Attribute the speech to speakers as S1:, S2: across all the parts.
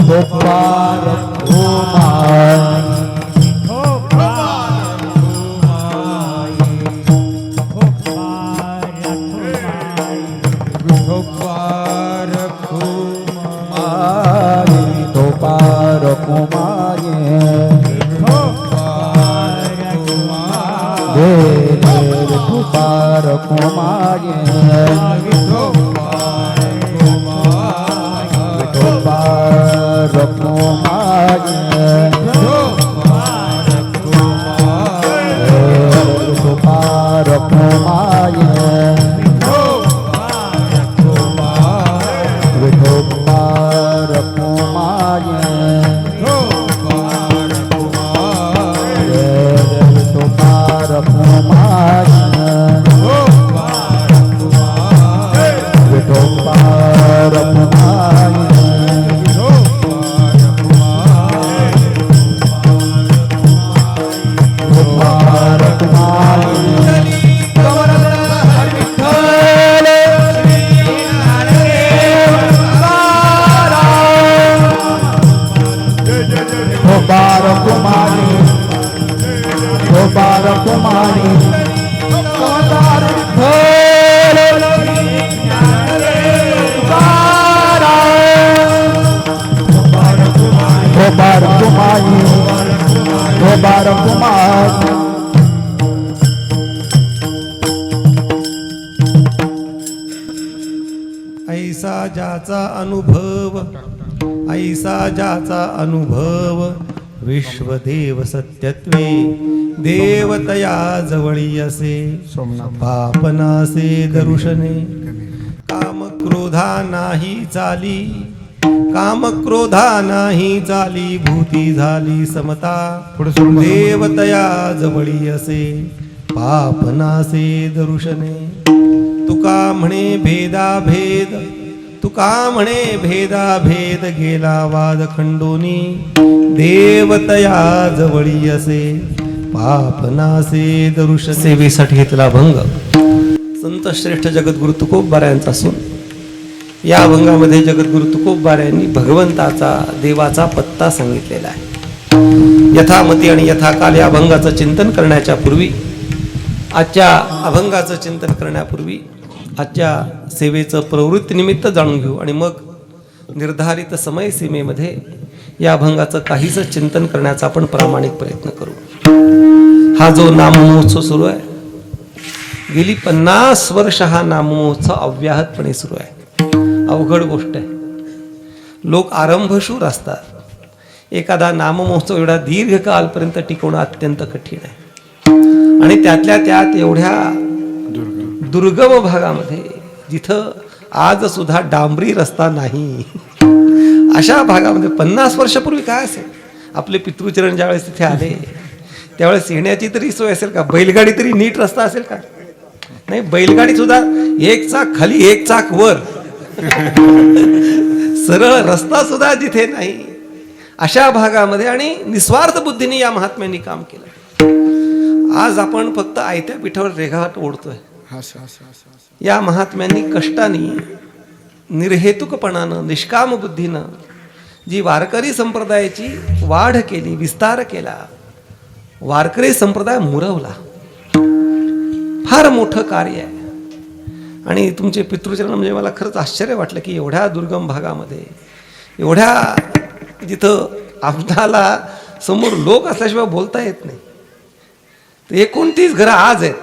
S1: विठोबा रखुमाई
S2: ऐसा ज्याचा अनुभव, ऐसा ज्याचा अनुभव, विश्वदेव सत्यत्वे देवतया जवळी असे, पापनासे दरुशने काम क्रोधा नाही चाली, काम क्रोधा नाही चाली, भूती झाली समता, देवतया जवळी असे, पापनासे दरुशने. तुका म्हणे भेदा भेद, तुका म्हणे भेदा भेद, गेला वाद खंडोनी, देवतया जवळी असे, पापनासे दरुश. सेवेसाठी घेतला भंग संत श्रेष्ठ जगद्गुरु तुकोबा यांचा असून या अभंगामध्ये जगद्गुरु तुकोबा यांनी भगवंताचा देवाचा पत्ता सांगितलेला आहे. यथामती आणि यथाकाल या अभंगाचं चिंतन करण्याच्या पूर्वी, आजच्या अभंगाचं चिंतन करण्यापूर्वी आजच्या सेवेचं प्रवृत्ती निमित्त जाणून घेऊ आणि मग निर्धारित समय सीमेमध्ये या अभंगाचं काहीच चिंतन करण्याचा आपण प्रामाणिक प्रयत्न करू. हा जो नाममहोत्सव सुरू आहे, गेली 50 वर्ष हा नाममहोत्सव अव्याहतपणे सुरू आहे. अवघड गोष्ट आहे. लोक आरंभशूर असतात. एखादा नाममहोत्सव एवढा दीर्घ कालपर्यंत टिकवणं अत्यंत कठीण आहे. आणि त्यातल्या त्यात एवढ्या दुर्गम भागामध्ये, जिथं आज सुद्धा डांबरी रस्ता नाही, अशा भागामध्ये 50 वर्षापूर्वी काय असेल? आपले पितृचरण ज्यावेळेस तिथे आले त्यावेळेस येण्याची तरी सोय असेल का? बैलगाडी तरी नीट रस्ता असेल का? नाही, बैलगाडी सुद्धा एक चाक खाली एक चाक वर, सरळ रस्ता सुद्धा जिथे नाही, अशा भागामध्ये आणि निस्वार्थ बुद्धीने या महात्म्यांनी काम केलं. आज आपण फक्त आयत्या पिठावर रेघाट ओढतोय. या महात्म्यांनी कष्टाने, निर्हेतुकपणानं, निष्काम बुद्धीनं जी वारकरी संप्रदायाची वाढ केली, विस्तार केला, वारकरी संप्रदाय मुरवला, फार मोठं कार्य आहे. आणि तुमचे पितृचरण म्हणजे मला खरंच आश्चर्य वाटलं की एवढ्या दुर्गम भागामध्ये, एवढ्या जिथं आपल्याला समोर लोक असल्याशिवाय बोलता येत नाही, तर 29 घरं आज आहेत.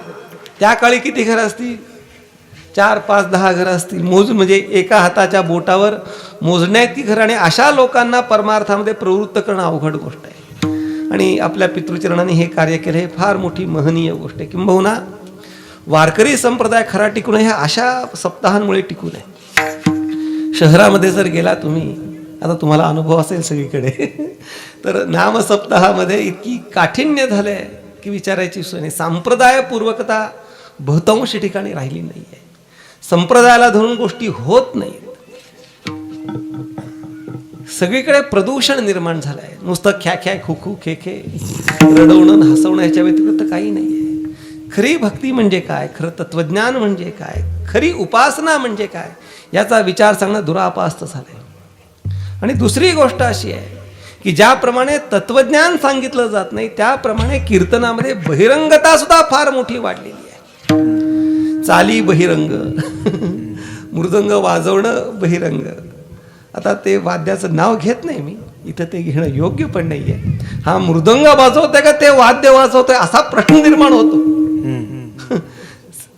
S2: त्या काळी किती घरं असतील? 4, 5, 10 घरं असतील. मोजून म्हणजे एका हाताच्या बोटावर मोजण्याची घरं. आणि अशा लोकांना परमार्थामध्ये प्रवृत्त करणं अवघड गोष्ट आहे. आणि आपल्या पितृचरणाने हे कार्य केलं, हे फार मोठी महनीय गोष्ट आहे. किंबहुना वारकरी संप्रदाय खरा टिकून ह्या अशा सप्ताहांमुळे टिकून आहे. शहरामध्ये जर गेला तुम्ही, आता तुम्हाला अनुभव असेल सगळीकडे, तर नाम सप्ताहामध्ये इतकी काठिण्य झालंय की विचारायची सोय नाही. संप्रदायपूर्वकता बहुतांश ठिकाणी राहिली नाही आहे. संप्रदायाला धरून गोष्टी होत नाहीत. सगळीकडे प्रदूषण निर्माण झालं आहे. नुसतं ख्या ख्या खू खू खे खे, रडवणं हसवणं ह्याच्या व्यतिरिक्त काही नाही आहे. खरी भक्ती म्हणजे काय, खरं तत्वज्ञान म्हणजे काय, खरी उपासना म्हणजे काय, याचा विचार सांगणं दुरापास्त झालंय. आणि दुसरी गोष्ट अशी आहे की ज्याप्रमाणे तत्वज्ञान सांगितलं जात नाही त्याप्रमाणे कीर्तनामध्ये बहिरंगता सुद्धा फार मोठी वाढलेली आहे. चाली बहिरंग, मृदंग वाजवणं बहिरंग. आता ते वाद्याचं नाव घेत नाही मी इथं, ते घेणं योग्य पण नाही आहे. हा मृदंग वाजवतोय का ते वाद्य वाजवतोय असा प्रश्न निर्माण होतो.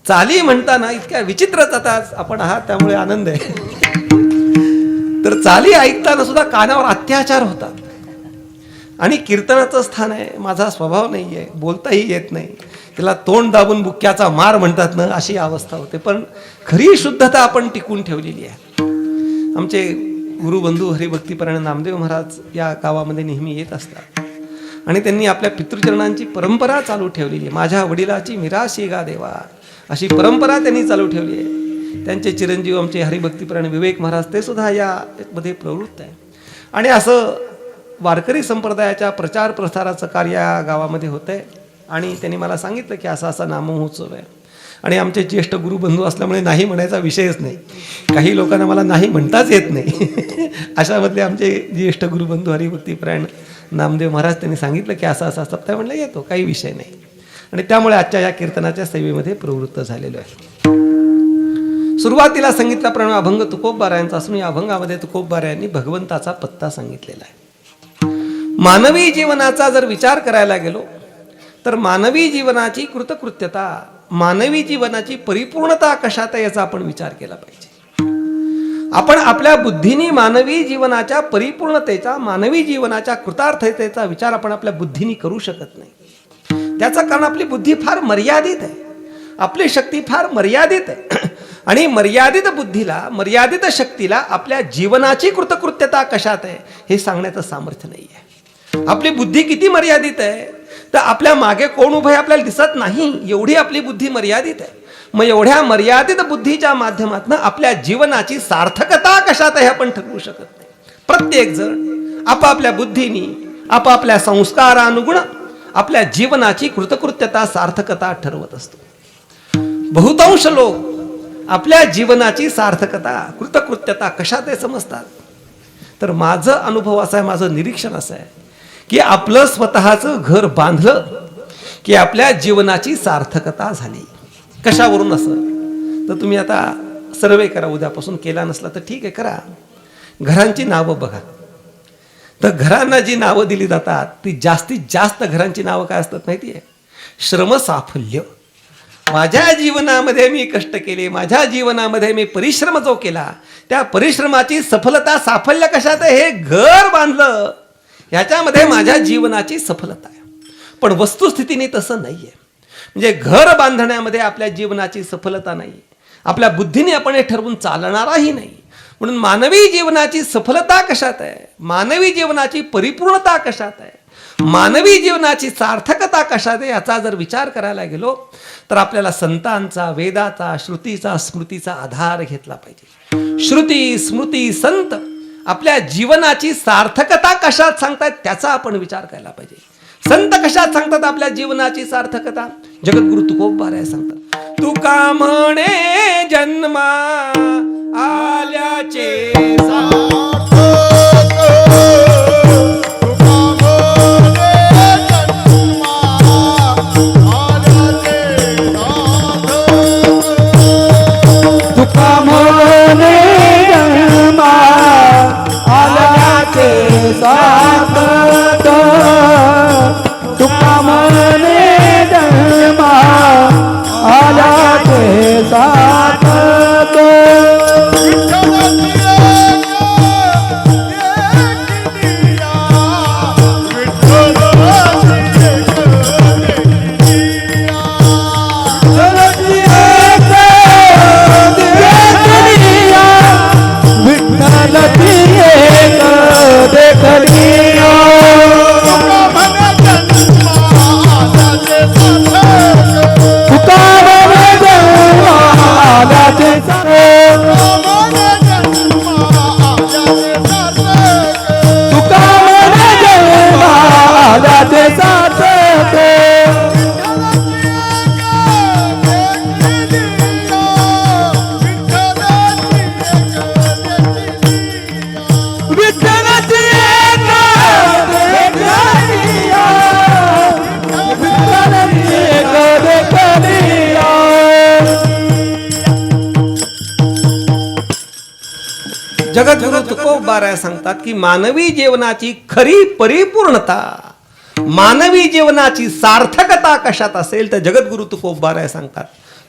S2: चाली म्हणताना इतक्या विचित्रच आता आपण आहात त्यामुळे आनंद आहे. तर चाली ऐकताना सुद्धा कानावर अत्याचार होतात. आणि कीर्तनाचं स्थान आहे, माझा स्वभाव नाही आहे, बोलताही येत नाही, त्याला तोंड दाबून बुक्क्याचा मार म्हणतात ना, अशी अवस्था होते. पण खरी शुद्धता आपण टिकून ठेवलेली आहे. आमचे गुरुबंधू हरिभक्तीपरायण नामदेव महाराज या गावामध्ये नेहमी येत असतात आणि त्यांनी आपल्या पितृचरणांची परंपरा चालू ठेवलेली आहे. माझ्या वडिलाची मिराशी गा देवा अशी परंपरा त्यांनी चालू ठेवली आहे. त्यांचे चिरंजीव आमचे हरिभक्तीपरायण विवेक महाराज ते सुद्धा यामध्ये प्रवृत्त आहे. आणि असं वारकरी संप्रदायाच्या प्रचार प्रसाराचं कार्य या गावामध्ये होतं आहे. आणि त्यांनी मला सांगितलं की असा असा नाममहोत्सव आहे. आणि आमचे ज्येष्ठ गुरुबंधू असल्यामुळे नाही म्हणायचा विषयच नाही. काही लोकांना मला नाही म्हणताच येत नाही. अशामधले आमचे ज्येष्ठ गुरुबंधू हरिभक्तीपरायण नामदेव महाराज त्यांनी सांगितलं की असा असा सप्ताह म्हणलं येतो, काही विषय नाही. आणि त्यामुळे आजच्या या कीर्तनाच्या सेवेमध्ये प्रवृत्त झालेलो आहे. सुरुवातीला सांगितल्याप्रमाणे अभंग तुकोबबारायांचा असून या अभंगामध्ये तुकोबबारायांनी भगवंताचा पत्ता सांगितलेला आहे. मानवी जीवनाचा जर विचार करायला गेलो तर मानवी जीवनाची कृतकृत्यता, मानवी जीवनाची परिपूर्णता कशात आहे याचा आपण विचार केला पाहिजे. आपण आपल्या बुद्धीने मानवी जीवनाच्या परिपूर्णतेचा, मानवी जीवनाच्या कृतार्थतेचा विचार आपण आपल्या बुद्धीने करू शकत नाही. त्याचं कारण आपली बुद्धी फार मर्यादित आहे, आपली शक्ती फार मर्यादित आहे. आणि मर्यादित बुद्धीला, मर्यादित शक्तीला आपल्या जीवनाची कृतकृत्यता कशात आहे हे सांगण्याचं सामर्थ्य नाही आहे. आपली बुद्धी किती मर्यादित आहे तर आपल्या मागे कोण उभं आहे आपल्याला दिसत नाही, एवढी आपली बुद्धी मर्यादित आहे. मग एवढ्या मर्यादित बुद्धीच्या माध्यमातून आपल्या जीवनाची सार्थकता कशात आहे आपण ठरवू शकत नाही. प्रत्येक जण आपापल्या बुद्धीनी, आपापल्या संस्कारानुगुण आपल्या जीवनाची कृतकृत्यता, सार्थकता ठरवत असतो. बहुतांश लोक आपल्या जीवनाची सार्थकता, कृतकृत्यता कशात आहे समजतात. तर माझं अनुभव असा आहे, माझं निरीक्षण असं आहे की आपलं स्वतःचं घर बांधलं की आपल्या जीवनाची सार्थकता झाली. कशावरून असं तर तुम्ही आता सर्वे करा, उद्यापासून केला नसला तर ठीक आहे करा. घरांची नावं बघा. तर घरांना जी नावं दिली जातात ती जास्तीत जास्त घरांची नावं काय असतात माहिती आहे? श्रमसाफल्य. माझ्या जीवनामध्ये मी कष्ट केले, माझ्या जीवनामध्ये मी परिश्रम जो केला त्या परिश्रमाची सफलता, साफल्य कशात आहे? हे घर बांधलं ह्याच्यामध्ये माझ्या जीवनाची सफलता आहे. पण वस्तुस्थितीने तसं नाही आहे. म्हणजे घर बांधण्यामध्ये आपल्या जीवनाची सफलता नाही, आपल्या बुद्धीने आपण हे ठरवून चालणाराही नाही. म्हणून मानवी जीवनाची सफलता कशात आहे, मानवी जीवनाची परिपूर्णता कशात आहे, मानवी जीवनाची सार्थकता कशात आहे याचा जर विचार करायला गेलो तर आपल्याला संतांचा, वेदाचा, श्रुतीचा, स्मृतीचा आधार घेतला पाहिजे. श्रुती, स्मृती, संत आपल्या जीवनाची सार्थकता कशात सांगतात त्याचा आपण विचार करायला पाहिजे. संत कशात सांगतात आपल्या जीवनाची सार्थकता? जगद्गुरु तुकोबबाराय सांगतात, तुका म्हणे जन्मा आल्याचे
S1: तुका म्हणे जन्मा आल्याचे सार्थक, तुका म्हणे जन्मा आल्याचे सार्थक.
S2: जगद्गुरु तुकोबाराय सांगतात की मानवी जीवनाची खरी परिपूर्णता, मानवी जीवनाची सार्थकता कशात असेल तर जगद्गुरु तुकोबाराय सांगतात.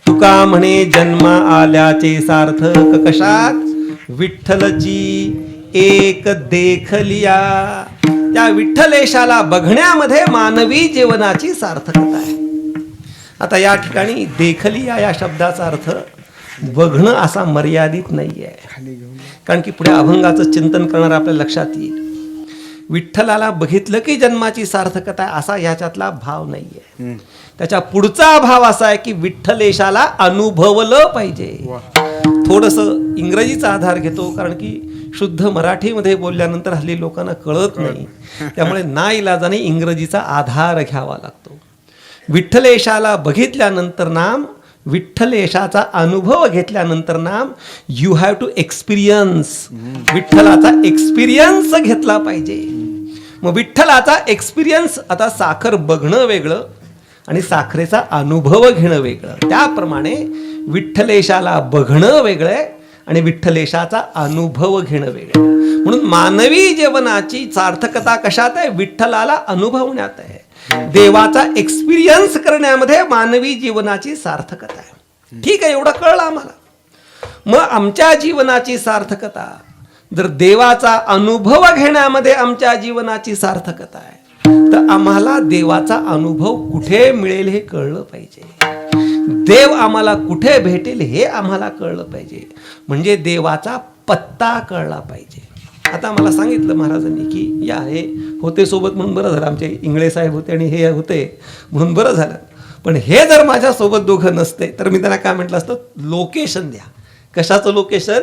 S2: तुका म्हणे जन्म आल्याचे सार्थक कशात? विठ्ठलची एक देखलिया. त्या विठ्ठलेशाला बघण्यामध्ये मानवी जीवनाची सार्थकता आहे. आता या ठिकाणी देखलिया या शब्दाचा अर्थ बघणं असा मर्यादित नाही आहे, कारण की पुढे अभंगाचं चिंतन करणार आपल्या लक्षात येईल. विठ्ठलाला बघितलं की जन्माची सार्थकता आहे असा ह्याच्यातला भाव नाही आहे. त्याच्या पुढचा भाव असा आहे की विठ्ठलेशाला अनुभवलं पाहिजे. थोडंसं इंग्रजीचा आधार घेतो, कारण की शुद्ध मराठीमध्ये बोलल्यानंतर हल्ली लोकांना कळत नाही, त्यामुळे नाईलाजाने इंग्रजीचा आधार घ्यावा लागतो. विठ्ठलेशाला बघितल्यानंतर नाम, विठ्ठलेशाचा अनुभव घेतल्यानंतर नाम. You have to experience. विठ्ठलाचा एक्सपिरियन्स घेतला पाहिजे. मग विठ्ठलाचा एक्सपिरियन्स, आता साखर बघणं वेगळं आणि साखरेचा अनुभव घेणं वेगळं. त्याप्रमाणे विठ्ठलेशाला बघणं वेगळं आणि विठ्ठलेशाचा अनुभव घेणं वेगळं. म्हणून मानवी जीवनाची सार्थकता कशात आहे? विठ्ठलाला अनुभवण्यात आहे. देवाचा एक्सपिरियन्स करण्यामध्ये मानवी जीवनाची सार्थकता आहे. ठीक आहे, एवढं कळलं आम्हाला. मग आमच्या जीवनाची सार्थकता जर देवाचा अनुभव घेण्यामध्ये आमच्या जीवनाची सार्थकता आहे, तर आम्हाला देवाचा अनुभव कुठे मिळेल हे कळलं पाहिजे. देव आम्हाला कुठे भेटेल हे आम्हाला कळलं पाहिजे. म्हणजे देवाचा पत्ता कळला पाहिजे. आता मला सांगितलं महाराजांनी की या हे होते सोबत म्हणून बरं झालं, आमचे इंगळे साहेब होते आणि हे होते म्हणून बरं झालं. पण हे जर माझ्यासोबत दोघं नसते तर मी त्यांना काय म्हटलं असतं, लोकेशन द्या. कशाचं लोकेशन?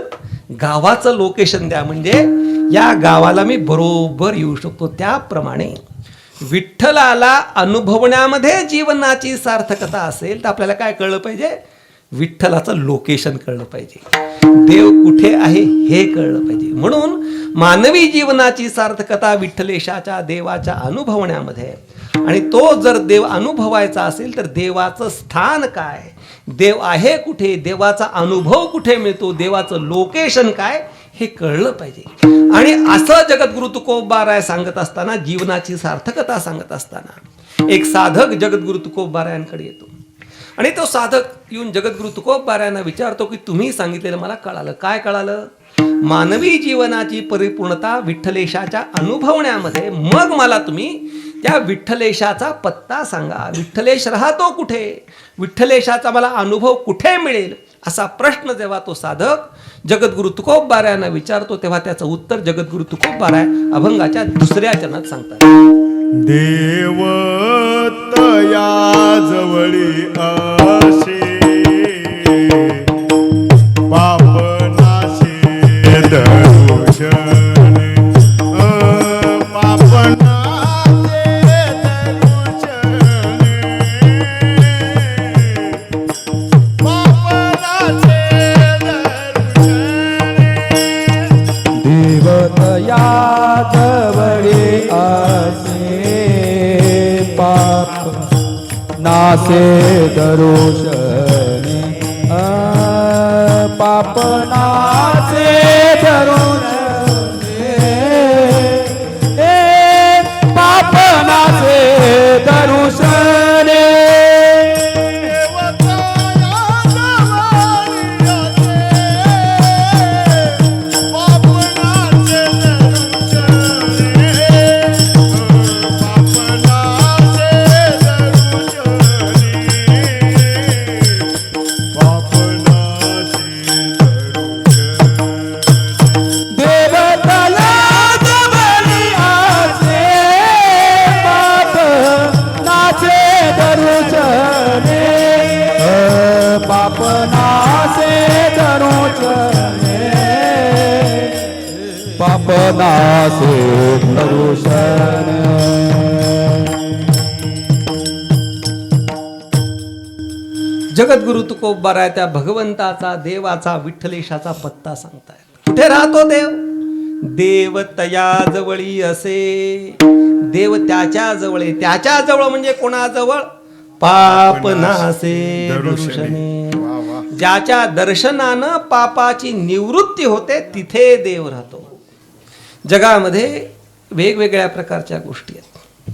S2: गावाचं लोकेशन द्या, म्हणजे या गावाला मी बरोबर येऊ शकतो. त्याप्रमाणे विठ्ठलाला अनुभवण्यामध्ये जीवनाची सार्थकता असेल तर आपल्याला काय कळलं पाहिजे? विठ्ठलाचं लोकेशन कळलं पाहिजे. देव कुठे आहे हे कळलं पाहिजे. म्हणून मानवी जीवनाची सार्थकता विठ्ठलेशाच्या देवाच्या अनुभवण्यामध्ये. आणि तो जर देव अनुभवायचा असेल तर देवाचं स्थान काय, देव आहे कुठे, देवाचा अनुभव कुठे मिळतो, देवाचं लोकेशन काय हे कळलं पाहिजे. आणि असं जगद्गुरु तुकोबाराय सांगत असताना, जीवनाची सार्थकता सांगत असताना, एक साधक जगद्गुरु तुकोबारायांकडे येतो आणि तो साधक येऊन जगद्गुरु तुकोबारायांना विचारतो की तुम्ही सांगितलेलं मला कळालं. काय कळालं? मानवी जीवनाची परिपूर्णता विठ्ठलेशाच्या अनुभवण्यामध्ये. मग मला तुम्ही त्या विठ्ठलेशाचा पत्ता सांगा. विठ्ठलेश राहतो कुठे, विठ्ठलेशाचा मला अनुभव कुठे मिळेल, असा प्रश्न जेव्हा तो साधक जगद्गुरु तुकोबारायांना विचारतो तेव्हा त्याचं उत्तर जगद्गुरु तुकोबाराय अभंगाच्या दुसऱ्या चरणात सांगतात.
S3: देव तया जवळी असे पापनाशे दर्शने पापनाशे
S1: देवतया जवळी असे पाप नासे दरोषणे पाप नासे दरोषणे पाप नासे दरोषणे पापनासे दरोषणे.
S2: जगद्गुरु तुकोबाराय त्या भगवंताचा, देवाचा, विठ्ठलेशाचा पत्ता सांगतायत. कुठे राहतो देव? देव तया जवळी असे. देव त्याच्या जवळ आहे. त्याच्या जवळ म्हणजे कोणाजवळ? पापनासे दर्शने. ज्याच्या दर्शनानं पापाची निवृत्ती होते तिथे देव राहतो. जगामध्ये वेगवेगळ्या प्रकारच्या गोष्टी आहेत.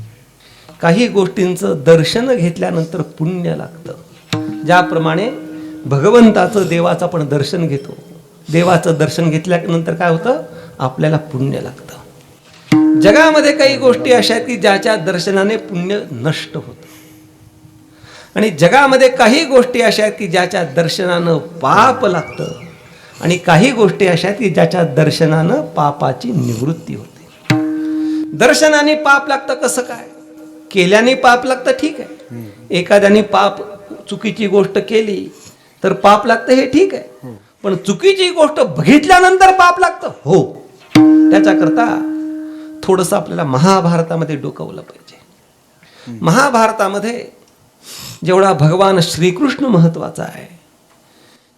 S2: काही गोष्टींचं दर्शन घेतल्यानंतर पुण्य लागतं. ज्याप्रमाणे भगवंताचं देवाचं आपण दर्शन घेतो, देवाचं दर्शन घेतल्यानंतर काय होतं, आपल्याला पुण्य लागतं. जगामध्ये काही गोष्टी अशा आहेत की ज्याच्या दर्शनाने पुण्य नष्ट होतं, आणि जगामध्ये काही गोष्टी अशा आहेत की ज्याच्या दर्शनानं पाप लागतं, आणि काही गोष्टी अशा आहेत की ज्याच्या दर्शनानं पापाची निवृत्ती होते. दर्शनाने पाप लागतं कसं काय? केल्याने पाप लागतं, ठीक आहे. एखाद्याने पाप चुकीची गोष्ट केली तर पाप लागतं, हे ठीक आहे. पण चुकीची गोष्ट बघितल्यानंतर पाप लागतं, हो. त्याच्याकरता थोडंसं आपल्याला महाभारतामध्ये डोकावलं पाहिजे. महाभारतामध्ये जेवढा भगवान श्रीकृष्ण महत्वाचा आहे,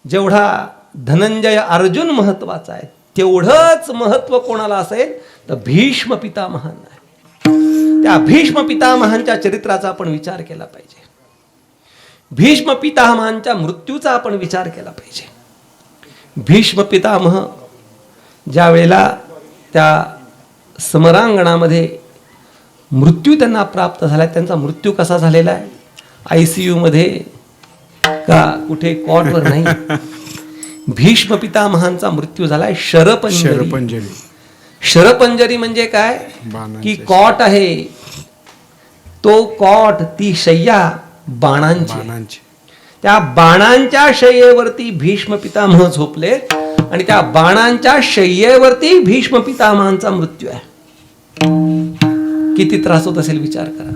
S2: जेवढा धनंजय अर्जुन महत्वाचा आहे, तेवढंच महत्व कोणाला असेल तर भीष्म पितामहांना आहे. त्या भीष्म पितामहांच्या चरित्राचा आपण विचार केला पाहिजे. भीष्म पितामहांच्या मृत्यूचा आपण विचार केला पाहिजे. भीष्म पितामह ज्या वेळेला त्या समरांगणामध्ये मृत्यू त्यांना प्राप्त झाला, त्यांचा मृत्यू कसा झालेला आहे? ICU मध्ये का कुठे कॉटवर नाही. भीष्म पितामहांचा मृत्यू झालाय शरपंजरी. शरपंजरी म्हणजे काय की कॉट आहे, तो कॉट, ती शय्या बाणांची. त्या बाणांच्या शय्येवरती भीष्म पितामह झोपले, आणि त्या बाणांच्या शय्येवरती भीष्म पितामहांचा मृत्यू आहे. किती त्रास होत असेल विचार करा.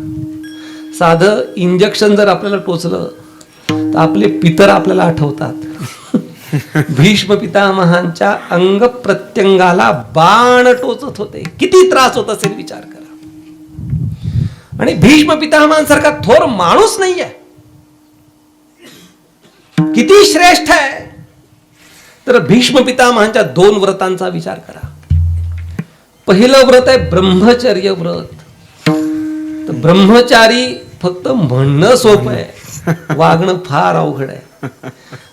S2: साधं इंजेक्शन जर आपल्याला टोचलं तर आपले पितर आपल्याला आठवतात. भीष्म पितामहांच्या अंग प्रत्यंगाला बाण टोचत होते, किती त्रास होत असेल विचार करा. आणि भीष्म पितामहांसारखा थोर माणूस नाहीये, किती श्रेष्ठ आहे. तर भीष्म पितामहांच्या 2 व्रतांचा विचार करा. पहिलं व्रत आहे ब्रह्मचर्य व्रत. तर ब्रह्मचारी फक्त म्हणणं सोपं आहे, वागणं फार अवघड आहे.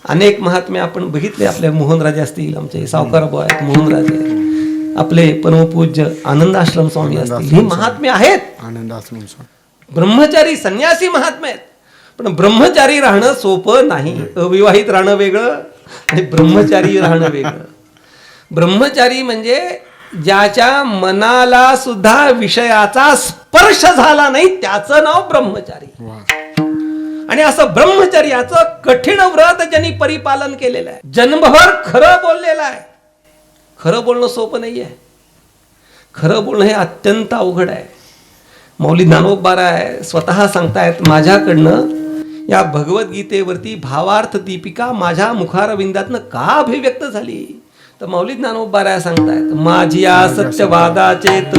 S2: अनेक महात्मे आपण बघितले, आपले मोहनराजे असतील, आमचे सावकार बुवा आहेत मोहनराजे, आपले परमपूज्य आनंदाश्रम स्वामी असतील, ही महात्मे आहेत. ब्रह्मचारी संन्यासी महात्मे आहेत. पण ब्रह्मचारी राहणं सोपं नाही. अविवाहित राहणं वेगळं आणि ब्रह्मचारी राहणं वेगळं. ब्रह्मचारी म्हणजे ज्याच्या मनाला सुद्धा विषयाचा स्पर्श झाला नाही त्याचं नाव ब्रह्मचारी. आणि असं ब्रह्मचर्याचं कठीण व्रत ज्यांनी परिपालन केलेलं आहे, जन्मभर खरं बोललेलं आहे. खरं बोलणं सोपं नाहीये. खरं बोलणं हे अत्यंत अवघड आहे. मौली ज्ञानोबा स्वतः सांगतायत, माझ्याकडनं या भगवद्गीतेवरती भावार्थ दीपिका माझ्या मुखारविंदातनं का अभिव्यक्त झाली, तर मौली ज्ञानोबा सांगतायत, माझी या सत्यवादाचेत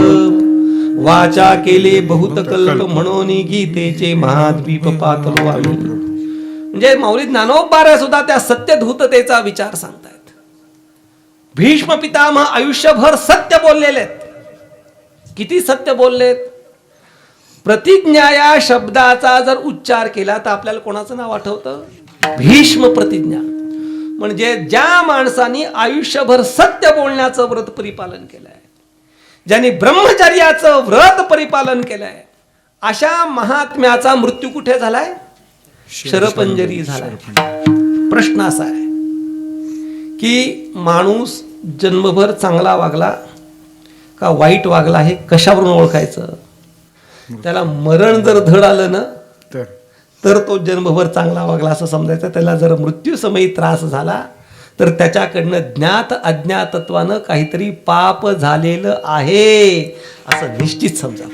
S2: वाचा केले बहुत कल्प म्हणून गीतेचे महाद्वीप पातलो आम्ही. म्हणजे मौली ज्ञानोबा सुद्धा त्या सत्यधूततेचा विचार सांगतायत. भीष्म पितामह आयुष्यभर सत्य बोललेले आहेत. किती सत्य बोललेत. प्रतिज्ञा या शब्दाचा जर उच्चार केला तर आपल्याला कोणाचं नाव आठवतं? भीष्म प्रतिज्ञा. म्हणजे ज्या माणसाने आयुष्यभर सत्य बोलण्याचं व्रत परिपालन केलंय, ज्यांनी ब्रह्मचर्याचं व्रत परिपालन केलंय, अशा महात्म्याचा मृत्यू कुठे झालाय? शरपंजरी झालाय. प्रश्न असा आहे की माणूस जन्मभर चांगला वागला का वाईट वागला हे कशावरून ओळखायचं? त्याला मरण जर धड आलं ना तर तो जन्मभर चांगला वागला असं समजायचं. त्याला जर मृत्यू समयी त्रास झाला तर त्याच्याकडनं ज्ञात अज्ञातत्वानं काहीतरी पाप झालेलं आहे असं निश्चित समजा.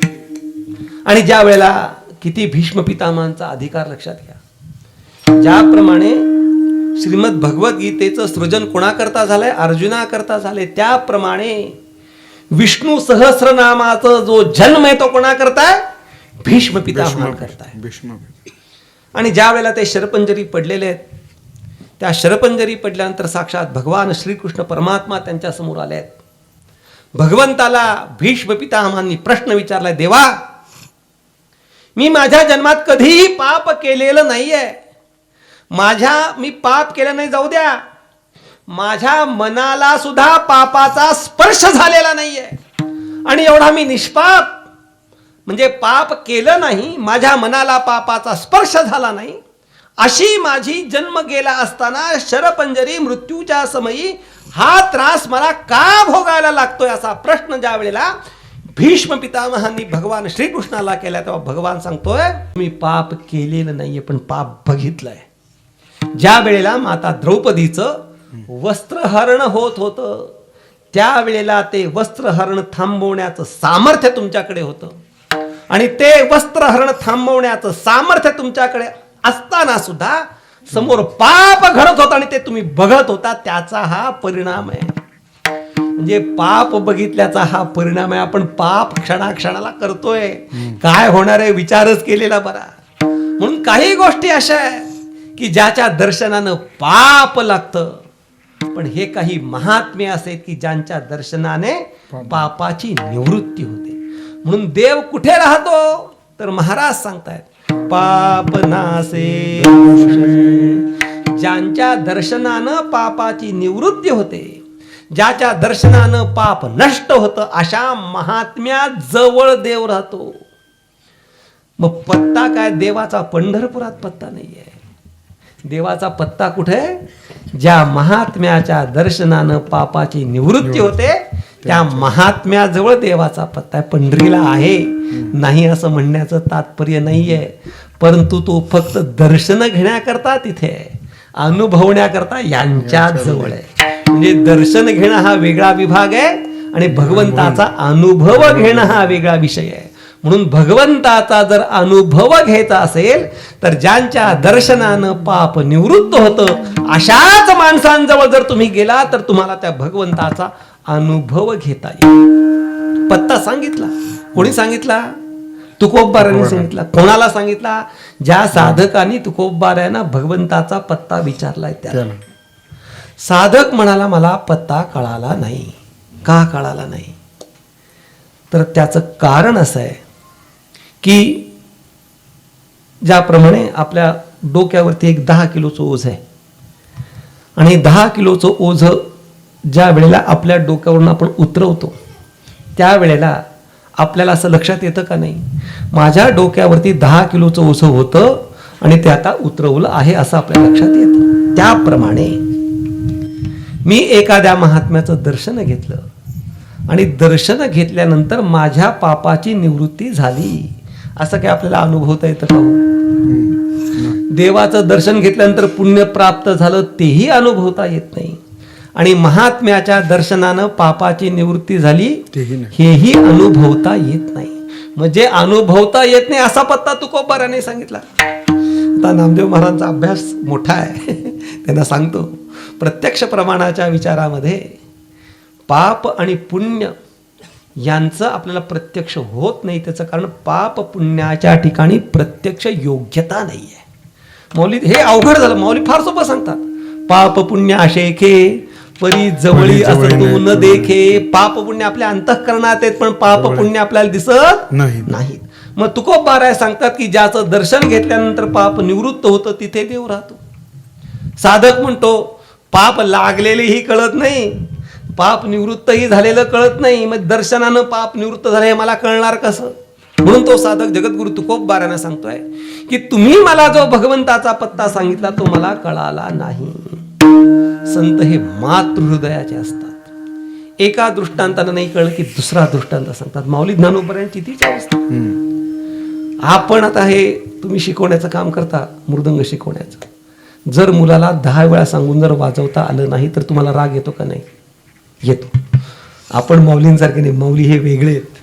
S2: आणि ज्या वेळेला किती भीष्म पितामहांचा अधिकार लक्षात घ्या. ज्याप्रमाणे श्रीमद भगवद्गीतेचं सृजन कोणाकरता झालंय? अर्जुनाकरता झाले. त्याप्रमाणे विष्णू सहस्रनामाचा जो जन्म आहे तो कोणाकरताय? भीष्म पितामहांकरताय. आणि ज्या वेळेला ते शरपंजरी पडलेले आहेत, त्या शरपंजरी पडल्यानंतर साक्षात भगवान श्रीकृष्ण परमात्मा त्यांच्या समोर आले आहेत. भगवंताला भीष्म पितामहांनी प्रश्न विचारलाय, देवा मी माझ्या जन्मात कधीही पाप केलेलं नाहीये, मी पाप केलं नाही जाऊ द्या, माझ्या मनाला सुद्धा पापाचा स्पर्श झालेला नाहीये आणि एवढा मी निष्पाप, म्हणजे पाप केलं नाही, माझ्या मनाला पापाचा स्पर्श झाला नाही, अशी माझी जन्म गेला असताना शरपंजरी मृत्यूच्या समयी हा त्रास मला का भोगायला लागतोय असा प्रश्न ज्या वेळेला भीष्म पितामहांनी भगवान श्रीकृष्णाला केला तेव्हा भगवान सांगतोय मी पाप केलेलं नाहीये पण पाप बघितलंय. ज्या वेळेला माता द्रौपदीचं वस्त्रहरण होत होतं त्यावेळेला ते वस्त्रहरण थांबवण्याचं सामर्थ्य तुमच्याकडे होतं आणि ते वस्त्रहरण थांबवण्याचं सामर्थ्य तुमच्याकडे असताना सुद्धा समोर पाप घडत होता आणि ते तुम्ही बघत होता, त्याचा हा परिणाम आहे. म्हणजे पाप बघितल्याचा हा परिणाम आहे. आपण पाप क्षणाक्षणाला करतोय, काय होणार आहे विचारच केलेला बरा. म्हणून काही गोष्टी अशा आहेत की ज्याच्या दर्शनानं पाप लागतं, पण हे काही महात्म्य असे की ज्यांच्या दर्शनाने पापाची निवृत्ती होते. म्हणून देव कुठे राहतो तर महाराज सांगतायत पाप नासे, ज्यांच्या दर्शनानं पापाची निवृत्ती होते, ज्याच्या दर्शनानं पाप नष्ट होतं, अशा महात्म्या जवळ देव राहतो. मग पत्ता काय देवाचा पंढरपुरात पत्ता नाहीये. देवाचा पत्ता कुठे? ज्या महात्म्याच्या दर्शनानं पापाची निवृत्ती होते त्या महात्म्याजवळ देवाचा पत्ता आहे. पंढरीला आहे नाही असं म्हणण्याचं तात्पर्य नाहीये, परंतु तो फक्त दर्शन घेण्याकरता तिथे आहे, अनुभवण्याकरता यांच्या जवळ आहे. म्हणजे दर्शन घेणं हा वेगळा विभाग आहे आणि भगवंताचा अनुभव घेणं हा वेगळा विषय आहे. म्हणून भगवंताचा जर अनुभव घ्यायचा असेल तर ज्यांच्या दर्शनानं पाप निवृत्त होतं अशाच माणसांजवळ जर तुम्ही गेला तर तुम्हाला त्या भगवंताचा अनुभव घेता येईल. पत्ता सांगितला, कोणी सांगितला? तुकोबारायांनी सांगितला. कोणाला सांगितला? ज्या साधकांनी तुकोबारायांना भगवंताचा पत्ता विचारलाय त्याला. साधक म्हणाला मला पत्ता कळाला नाही. का कळाला नाही? तर त्याचं कारण असं आहे की ज्याप्रमाणे आपल्या डोक्यावरती एक 10 किलोचं ओझ आहे आणि 10 किलोचं ओझ ज्या वेळेला आपल्या डोक्यावरून आपण उतरवतो त्यावेळेला आपल्याला असं लक्षात येतं का नाही माझ्या डोक्यावरती 10 किलोचं ओझ होतं आणि ते आता उतरवलं आहे असं आपल्या लक्षात येतं. त्याप्रमाणे मी एखाद्या महात्म्याचं दर्शन घेतलं आणि दर्शन घेतल्यानंतर माझ्या पापाची निवृत्ती झाली असं काय आपल्याला अनुभवता येतं का? देवाचं दर्शन घेतल्यानंतर पुण्य प्राप्त झालं तेही अनुभवता येत नाही आणि महात्म्याच्या दर्शनानं पापाची निवृत्ती झाली हेही अनुभवता येत नाही. म्हणजे अनुभवता येत नाही असा पत्ता तुकोबाराने सांगितला. आता नामदेव महाराजांचा अभ्यास मोठा आहे त्यांना सांगतो प्रत्यक्ष प्रमाणाच्या विचारामध्ये पाप आणि पुण्य यांचं आपल्याला प्रत्यक्ष होत नाही. त्याचं कारण पाप पुण्याच्या ठिकाणी प्रत्यक्ष योग्यता नाही आहे. मौली हे अवघड झालं. मौली फार सोपं सांगतात पाप पुण्य आशेखे परी जवळी असं तू न देखे. पाप पुण्य आपल्या अंतःकरणात आहेत पण पाप पुण्य आपल्याला दिसत नाहीत. मग तुकोबाराय सांगतात की ज्याचं दर्शन घेतल्यानंतर पाप निवृत्त होतं तिथे देव राहतो. साधक म्हणतो पाप लागलेलेही कळत नाही, पाप निवृत्तही झालेलं कळत नाही, मग दर्शनानं पाप निवृत्त झालं हे मला कळणार कसं? म्हणून तो साधक जगद्गुरु तुकोबारायांना सांगतोय की तुम्ही मला जो भगवंताचा पत्ता सांगितला तो मला कळाला नाही. संत हे मातृहृदयाचे असतात. एका दृष्टांतानं नाही कळलं की दुसरा दृष्टांत सांगतात. माऊली ज्ञानोबारायांची तीच अवस्था. आपण आता हे तुम्ही शिकवण्याचं काम करता, मृदंग शिकवण्याचं. जर मुलाला 10 वेळा सांगून जर वाजवता आलं नाही तर तुम्हाला राग येतो का नाही? येतो. आपण माऊलींसारखे नाही, माऊली हे वेगळे आहेत.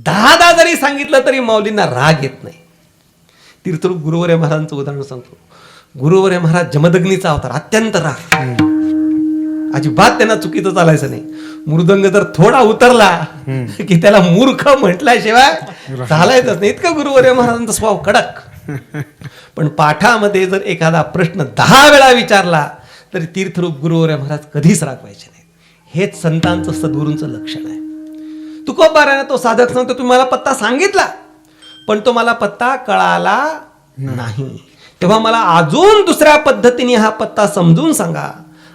S2: 10 जरी सांगितलं तरी माऊलींना राग येत नाही. तीर्थरूप गुरुवर्य महाराजांचं उदाहरण सांगतो. गुरुवर्य महाराज जमदग्नीचा अवतार, अत्यंत राग, अजिबात त्यांना चुकीचं चालायचं नाही. मृदंग जर थोडा उतरला की त्याला मूर्ख म्हटल्याशिवाय चालायचंच नाही. इतकं गुरुवर्य महाराजांचा स्वभाव कडक. पण पाठामध्ये जर एखादा प्रश्न 10 वेळा विचारला तरी तीर्थरूप गुरुवर्य महाराज कधीच रागवायचे नाही. हेच संतांचं सद्गुरूंचं लक्षण आहे. तुकोबारायाने तो साधक सांगतो तुम्ही मला पत्ता सांगितला पण तो मला पत्ता कळाला नाही. तेव्हा मला अजून दुसऱ्या पद्धतीने हा पत्ता समजून सांगा,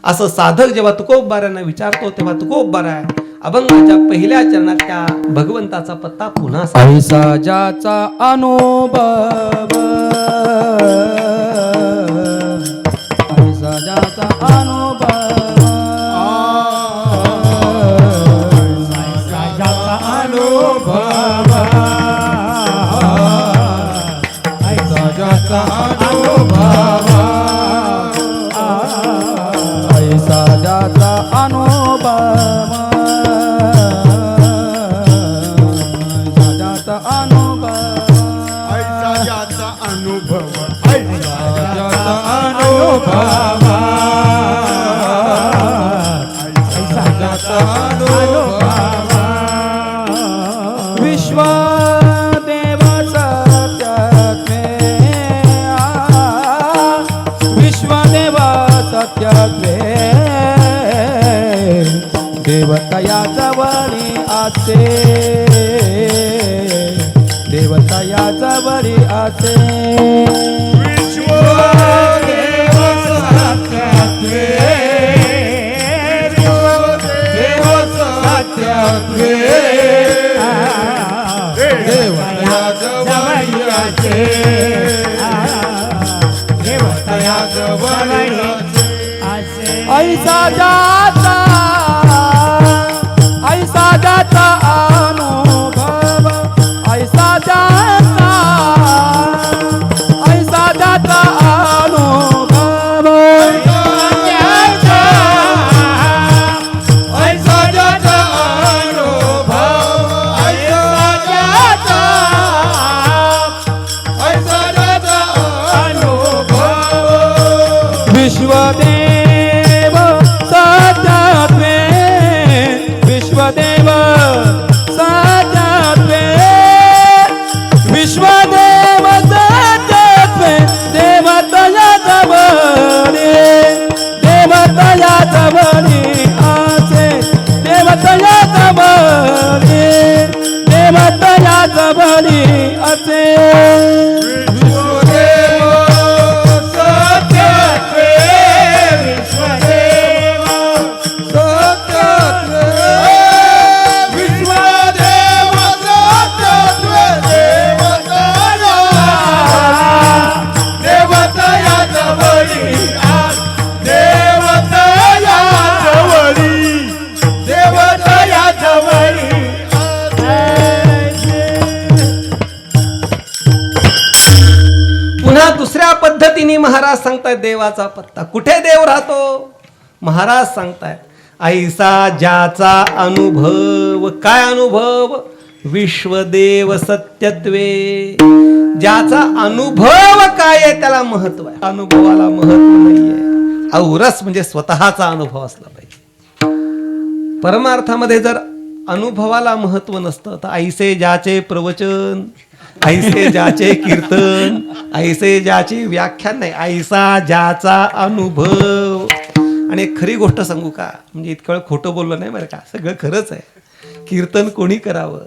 S2: असं साधक जेव्हा तुकोबारायांना विचारतो तेव्हा तुकोबाराय अभंगाच्या पहिल्या चरणात त्या भगवंताचा पत्ता पुन्हा सांगतो.
S1: ऐसा ज्याचा अनुभव, ऐसा ज्याचा अनुभव, ऐसा ज्याचा अनुभव, ऐसा ज्याचा अनुभव,
S3: ऐसा ज्याचा अनुभव,
S1: ज्याचा अनुभव, ऐसा ज्याचा अनुभव, विश्वदेव सत्यात्मे, विश्वदेव सत्यात्मे, देवतया जवळी आसे, देवतया जवळी आसे,
S3: विश्वदेव सत्यात्मे, देव सत्यात्मे, देवतया जवळी आसे, देवतया जवळी आसे.
S1: ऐसा जाता, ऐसा जाता अनुभव, ऐसा जाता, ऐसा जाता अनुभव,
S3: ऐसा ज्याचा अनुभव, ऐसा ज्याचा अनुभव,
S1: विश्वदेव सत्यात्मे, विश्वदेव सत्यात्मे, विश्वदेव सत्यात्मे, देवतया जवळी, देवतया जवळी आसे, देवतया जवळी, देवतया जवळी असे,
S3: विश्वदेव सत्यात्मे, विश्वदेव सत्यात्मे, विश्वदेव सत्यात्मे, देवतया जवळी, देवतया जवळी, देवतया जवळी.
S2: पुन्हा दुसऱ्या पद्धतीने महाराज सांगतायत देवाचा पत्ता. कुठे देव राहतो? महाराज सांगतायत ऐसा ज्याचा अनुभव. काय अनुभव? विश्वदेव सत्यत्वे. ज्याचा अनुभव काय आहे त्याला महत्व आहे. अनुभवाला महत्व नाहीये. औरस म्हणजे स्वतःचा अनुभव असला पाहिजे. परमार्थामध्ये जर अनुभवाला महत्व नसतं तर ऐसे ज्याचे प्रवचन, ऐसे ज्याचे कीर्तन, ऐसे ज्याची व्याख्यान नाही. ऐसा ज्याचा अनुभव. आणि एक खरी गोष्ट सांगू का, म्हणजे इतकं वेळ खोटं बोललो नाही बरं का, सगळं खरंच आहे. कीर्तन कोणी करावं?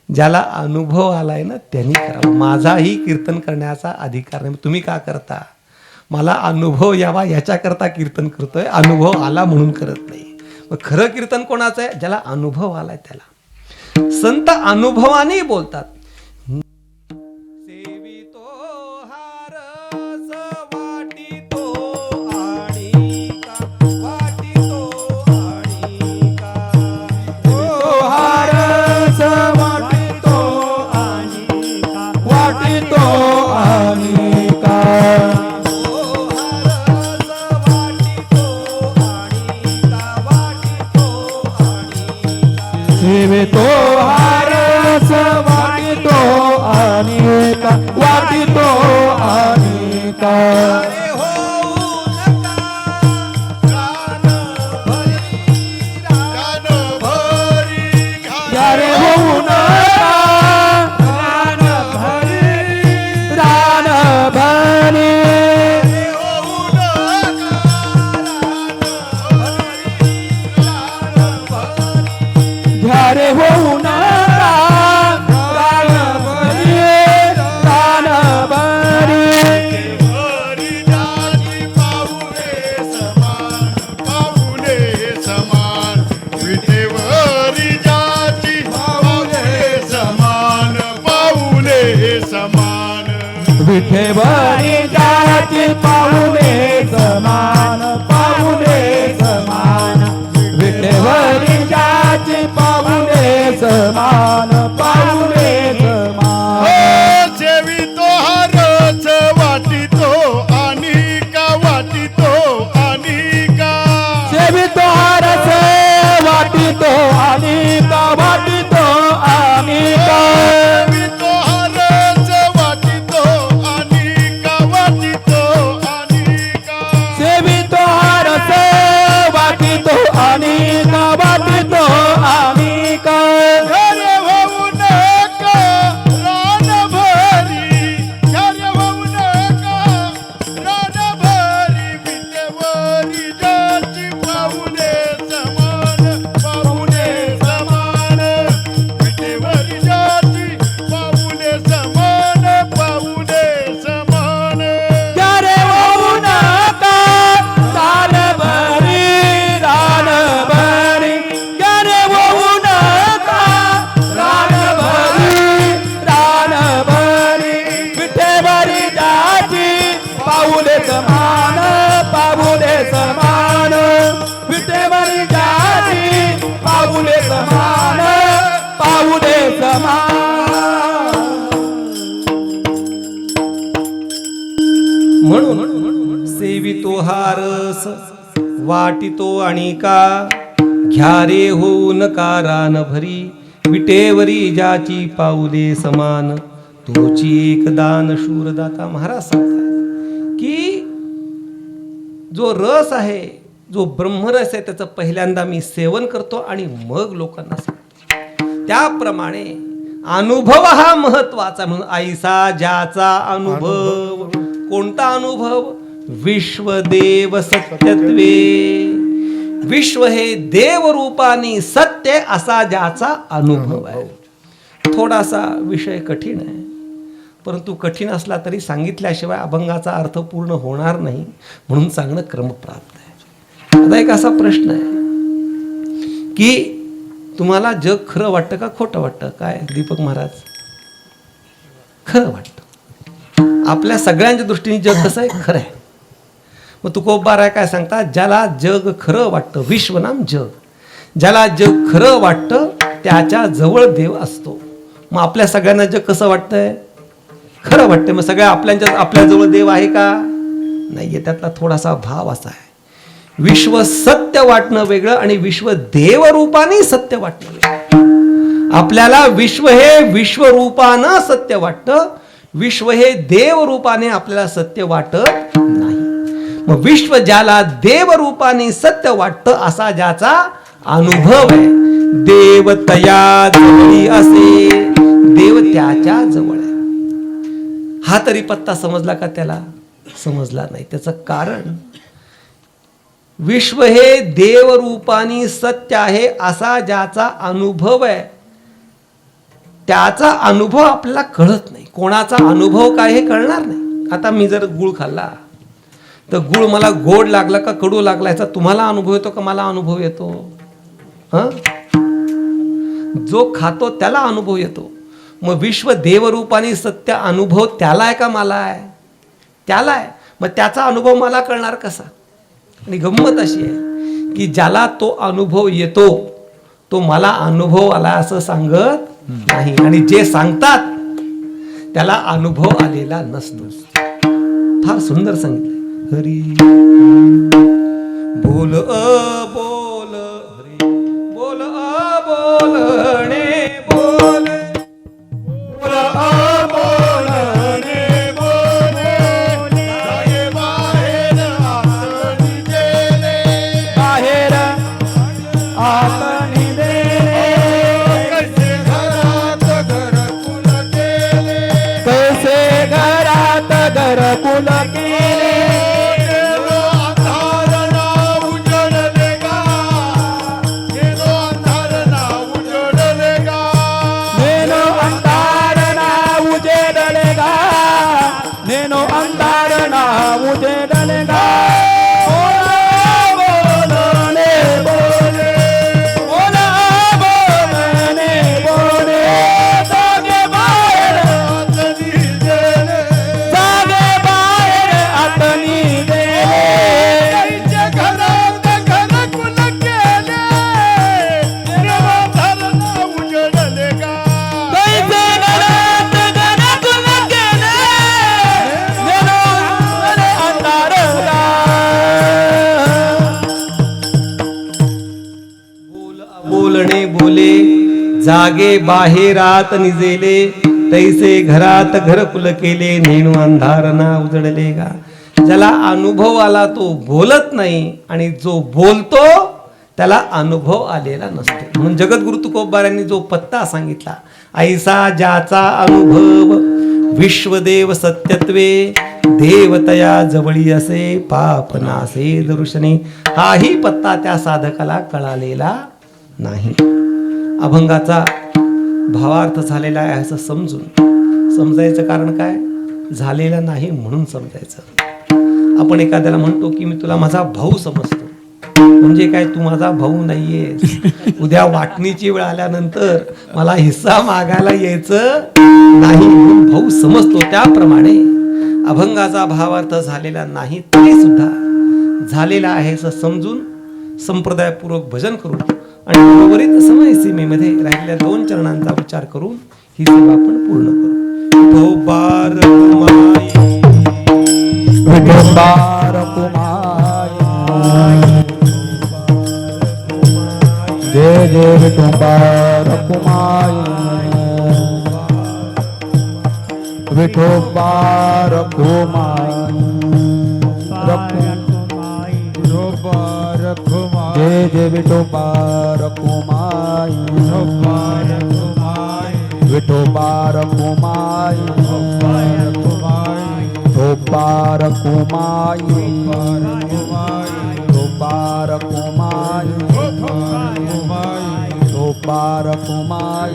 S2: ज्याला अनुभव आलाय ना त्यांनी करावं. माझाही कीर्तन करण्याचा अधिकार नाही. तुम्ही का करता? मला अनुभव यावा याच्याकरता कीर्तन करतोय. अनुभव आला म्हणून करत नाही. मग खरं कीर्तन कोणाचं आहे? ज्याला अनुभव आलाय त्याला. संत अनुभवाने बोलतात.
S1: सेवितो हारस वाटितो अनेका, वाटितो अनेका. यारे होऊ नका रान भरी, ध्यारे होऊ नका रान भरी, रान भरी. विठेवरी जाची पाऊले समान पाऊले समान विठेवरी जाची पाऊले समान पाऊले समान
S3: जेवितो हरच वाटितो आणि का वाटितो आणि का
S1: सेवितो हरस वाटितो आणि का वाटितो आणि का
S3: जेवितो हरच वाटितो आणि का वाटितो आणि का
S1: सेवितो हरस वाटितो आणि का वाटितो आणि का
S3: घरे होऊ नका रानभरी घरे होऊ नका रानभरी विटेवरी जाची पाऊले समान पाऊले समान विटेवरी जाची पाऊले समान पाऊले समान
S1: यारे होऊ नका रानभरी रानभरी यारे होऊ नका रानभरी रानभरी विठेवरी जाची पाऊले समान पाऊले समान विठेवरी जाची पाऊले समान पाऊले समान
S2: म्हणून सेवितो हारस वाटितो आणि का घ्या रे होऊन कारान भरी विटेवरी ज्याची पाऊले समान तोची एक दान शूरदाता. महाराज सांगतात की जो रस आहे जो ब्रह्मरस आहे त्याचं पहिल्यांदा मी सेवन करतो आणि मग लोकांना सांगतो. त्याप्रमाणे अनुभव हा महत्वाचा. म्हणून ऐसा ज्याचा अनुभव. कोणता अनुभव? विश्वदेव सत्यत्वे. विश्व हे देव रूपाने सत्य असा ज्याचा अनुभव आहे. थोडासा विषय कठीण आहे, परंतु कठीण असला तरी सांगितल्याशिवाय अभंगाचा अर्थ पूर्ण होणार नाही, म्हणून सांगणं क्रमप्राप्त आहे. आता एक असा प्रश्न आहे की तुम्हाला जग खरं वाटतं का खोटं वाटतं? काय दीपक महाराज? खरं वाटतं. आपल्या सगळ्यांच्या दृष्टीने जग कसं आहे? खरं आहे. मग तुकोबाराय काय सांगतात? ज्याला जग खरं वाटतं, विश्वनाम जग, ज्याला जग खरं वाटतं त्याच्या जवळ देव असतो. मग आपल्या सगळ्यांना जग कसं वाटतंय? खरं वाटतंय. मग सगळ्या आपल्या जवळ देव आहे का? नाहीये. त्यातला थोडासा भाव असा आहे, विश्व सत्य वाटणं वेगळं आणि विश्व देव रूपाने सत्य वाटणं वेगळं. आपल्याला विश्व हे विश्वरूपानं सत्य वाटतं, विश्व हे देव रूपाने आपल्याला सत्य वाटत नाही. मग विश्व ज्याला देव रूपाने सत्य वाटतं असा ज्याचा अनुभव आहे, देव तया जवळी असे, देव त्याच्या जवळ आहे. हा तरी पत्ता समजला का? त्याला समजला नाही. त्याचं कारण विश्व हे देव रूपाने सत्य आहे असा ज्याचा अनुभव आहे त्याचा अनुभव आपल्याला कळत नाही. कोणाचा अनुभव काय हे कळणार नाही. आता मी जर गुळ खाल्ला तर गुळ मला गोड लागला का कडू लागला याचा तुम्हाला अनुभव येतो का मला अनुभव येतो? जो खातो त्याला अनुभव येतो. मग विश्व देवरूपाने सत्य अनुभव त्याला आहे का मला आहे? त्याला आहे. मग त्याचा अनुभव मला कळणार कसा? आणि गंमत अशी आहे की ज्याला तो अनुभव येतो तो मला अनुभव आला असं सांगत नाही, आणि जे सांगतात त्याला अनुभव आलेला नसतो. फार सुंदर सांगितलं. हरी बोल बोल हरी बोल बोलणे बोल
S3: बोलणे बोले जागे बाहेर आतनी गेले
S1: बाहेर आतनी देणे
S3: कैसे घरात घरकुल केले
S1: कैसे घरात घरकुल केले
S3: गेलो अंधार ना उजडले गा गेलो अंधार ना उजडले
S2: जागे बाहेरात निजेले तैसे घरात घरकुल केले नेणू अंधार ना उजळले गा. ज्याला अनुभव आला तो बोलत नाही आणि जो बोलतो त्याला अनुभव आलेला नसतो. म्हणून जगद्गुरु तुकोबारांनी जो पत्ता सांगितला, ऐसा ज्याचा अनुभव विश्वदेव सत्यत्वे देवतया जवळी असे पाप नासे दर्शने, हाही पत्ता त्या साधकाला कळालेला नाही. अभंगाचा भावार्थ झालेला आहे असं समजायचं कारण काय, झालेला नाही म्हणून समजायचं. आपण एखाद्याला म्हणतो की मी तुला माझा भाऊ समजतो, म्हणजे काय तू माझा भाऊ नाहीयेस. उद्या वाटणीची वेळ आल्यानंतर मला हिस्सा मागायला यायचं नाही म्हणून भाऊ समजतो. त्याप्रमाणे अभंगाचा भावार्थ झालेला नाही तरी सुद्धा झालेला आहे असं समजून संप्रदायपूर्वक भजन करून आणि उर्वरित समय सीमेमध्ये राहिलेल्या 2 चरणांचा विचार करून ही सेवा आपण पूर्ण करू. तो बार कुमाई
S1: विठोबार कुमाई, जय जय विठोबार कुमाई, विठोबार कुमाई, जय जय विठोबार कुमाई, विठोबार कुमाई, विठोबार कुमाई, विठोबार कुमाई, विठोबार कुमाई, विठोबार कुमाई, विठोबार कुमाई, विठोबार कुमाई,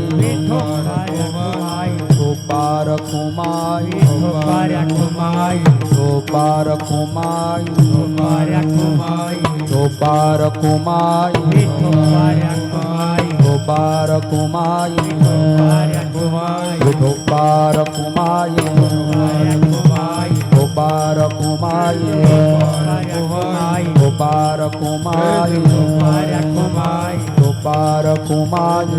S1: विठोबार कुमाई, विठोबार कुमाई, विठोबार कुमाई, विठोबार कुमाई,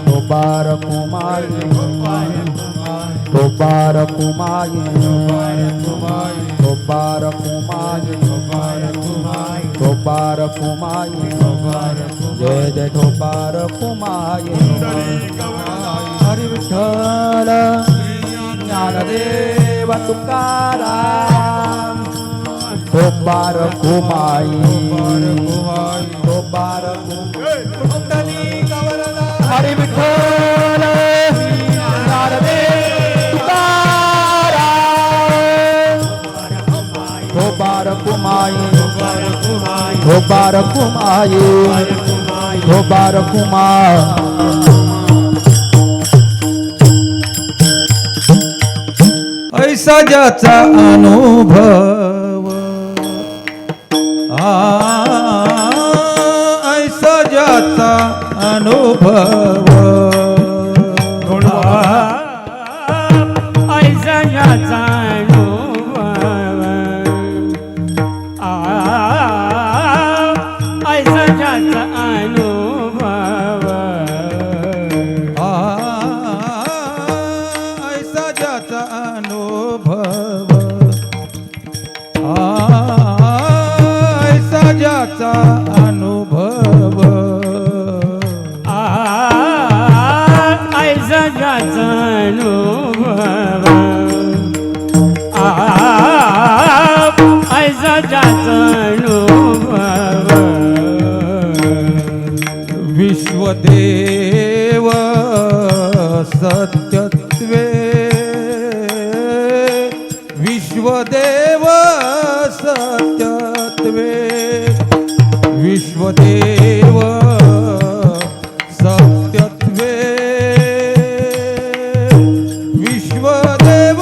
S1: विठोबार कुमाई, विठोबार कुमाई, विठोबार कुमाई, विठोबार कुमाई, विठोबार कुमाई, जय जय विठोबार कुमाई. हरी विठ्ठल ज्ञानदेव तुकाराम, विठोबार कुमाई, विठोबार कुमाई, हरी विठ्ठल ज्ञानदेव तुकाराम, विठोबार कुमाई, विठोबार कुमाई, विठोबार कुमाई.
S2: ऐसा ज्याचा अनुभव, ऐसा ज्याचा अनुभव,
S4: ऐसा ज्याचा अनुभव, ऐसा ज्याचा अनुभव,
S2: ऐसा ज्याचा अनुभव, ऐसा ज्याचा अनुभव,
S4: ऐसा ज्याचा अनुभव, ऐसा ज्याचा अनुभव,
S2: विश्वदेव सत्यत्वे, विश्वदेव सत्यत्वे, विश्वदेव सत्यत्वे, विश्वदेव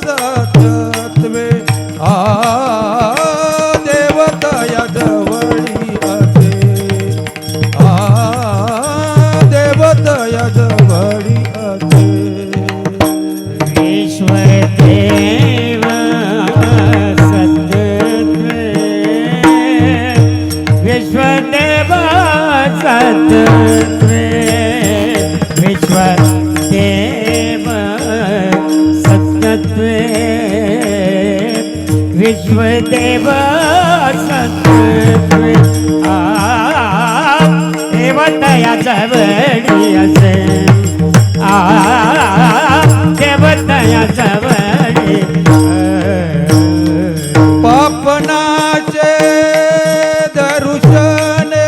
S2: सत्यत्वे, देवतया जवळी असे, देवतया जवळी असे.
S4: विश्वदेव सत्यत्वे, विश्वदेव देवतया जवळी असे देवतया जवळी
S1: पापनाचे दर्शने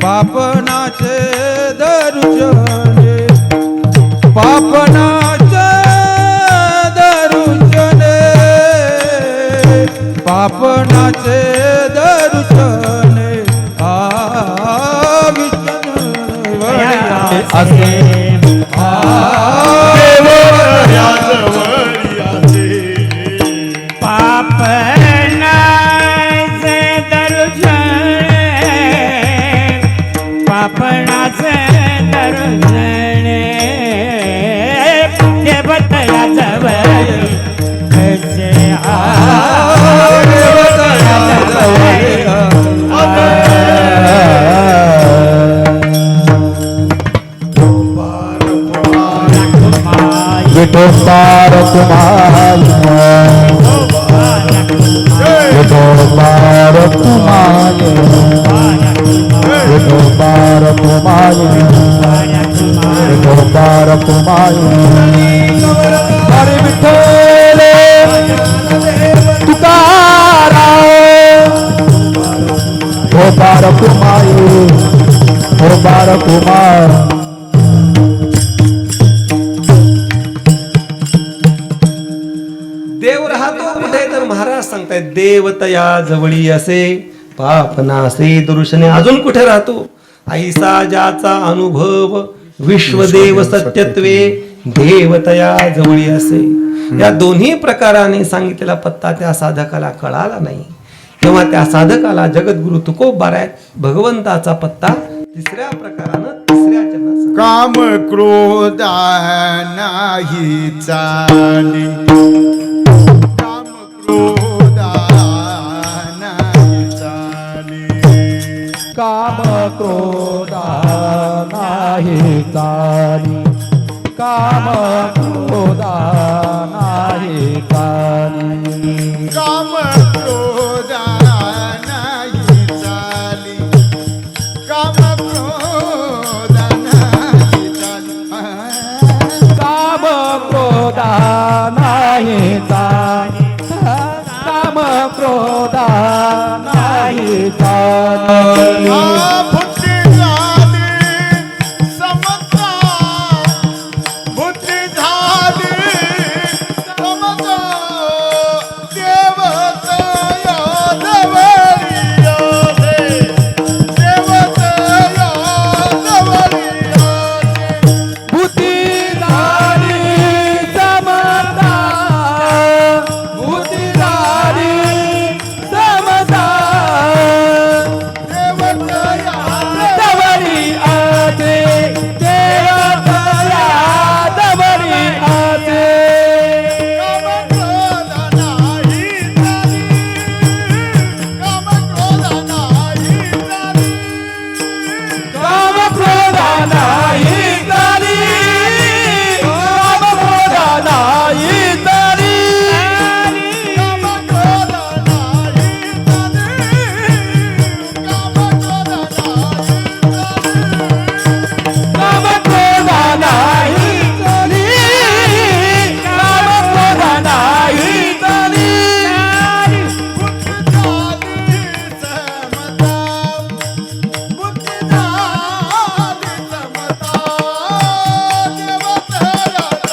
S1: पापनाचे दर्शने पापनाचे दर्शने पापनाचे दर्शने असे
S3: देवतया जवळी असे
S4: पापणाचे दर्शन पापणाचे दर्शन देवतया जवळी असे
S1: देवतया जवळी विठोबार कुमार विठोबार कुमार विठोबार कुमार विठोबार कुमार हरे विठ्ठल तुकाराम विठोबार कुमार विठोबार कुमार
S2: देव राहतो कुठे तर महाराज सांगतायत देवतया जवळी असे पापनासे दर्शने अजून कुठे राहतो ऐसा ज्याचा अनुभव विश्वदेव सत्यत्वे देवतया जवळी असे या दोन्ही प्रकाराने सांगितलेला पत्ता त्या साधकाला कळाला नाही तेव्हा त्या साधकाला जगद्गुरु तुकोबारायत भगवंताचा पत्ता तिसऱ्या प्रकारानं तिसऱ्या चरणात
S3: काम क्रोधा नाही चाली काम क्रोधा नाही चाली
S1: काम क्रोधा नाही चाली काम क्रोधा नाही चाली
S3: काम क्रोधा नाही चाली काम क्रोधा नाही चाली
S1: काम क्रोधा नाही चाली काम क्रोधा नाही चाली
S3: बुद्धी झाली समता बुद्धी झाली समता देवतया जवळी असे देवतया जवळी असे
S1: बुद्धी झाली समता बुद्धी झाली समता
S3: देवतया
S1: दवरी आते देवतया दवरी आते
S3: काम क्रोधा नाही चाली काम क्रोधा नाही चाली
S1: काम क्रोधा नाही चाली काम क्रोधा नाही चाली
S3: काम क्रोधा नाही चाली काम क्रोधा नाही चाली
S1: काम क्रोधा नाही चाली
S3: बुद्धी झाली समता देवतया जवळी असे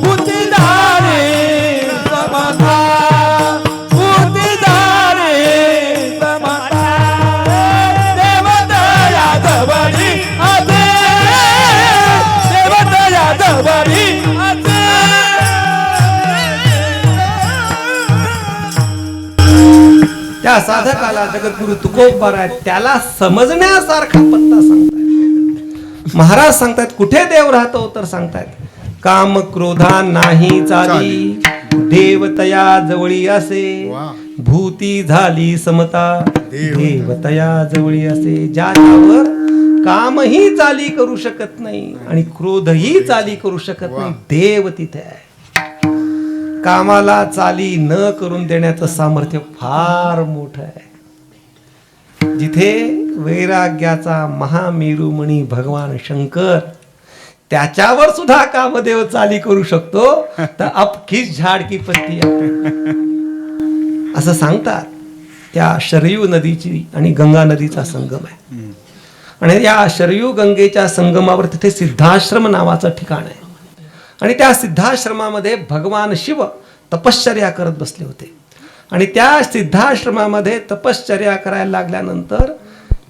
S1: बुद्धी झाली समता बुद्धी झाली समता देवतया जवळी आते देवतया जवळी आते
S2: त्या साधकाला जगद्गुरु तुकोबारायत त्याला समजण्यासारखा पत्ता सांगतायत महाराज सांगतायत कुठे देव राहतो तर सांगतायत काम क्रोधा नाही चाली देवतया जवळी असे
S3: वा.
S2: भूती झाली समता देवतया जवळी असे ज्याच्यावर कामही चाली करू शकत नाही आणि क्रोधही चाली करू शकत नाही देव तिथे आहे कामाला चाली न करून देण्याचं सामर्थ्य फार मोठं आहे. जिथे वैराग्याचा महामेरुमणी भगवान शंकर, त्याच्यावर सुद्धा कामदेव चाली करू शकतो, तर अबकीच झाड की पत्ती असं सांगतात. त्या शरयू नदीची आणि गंगा नदीचा संगम आहे. आणि या शरयू गंगेच्या संगमावर तिथे सिद्धाश्रम नावाचं ठिकाण आहे. आणि त्या सिद्धाश्रमामध्ये भगवान शिव तपश्चर्या करत बसले होते. आणि त्या सिद्धाश्रमामध्ये तपश्चर्या करायला लागल्यानंतर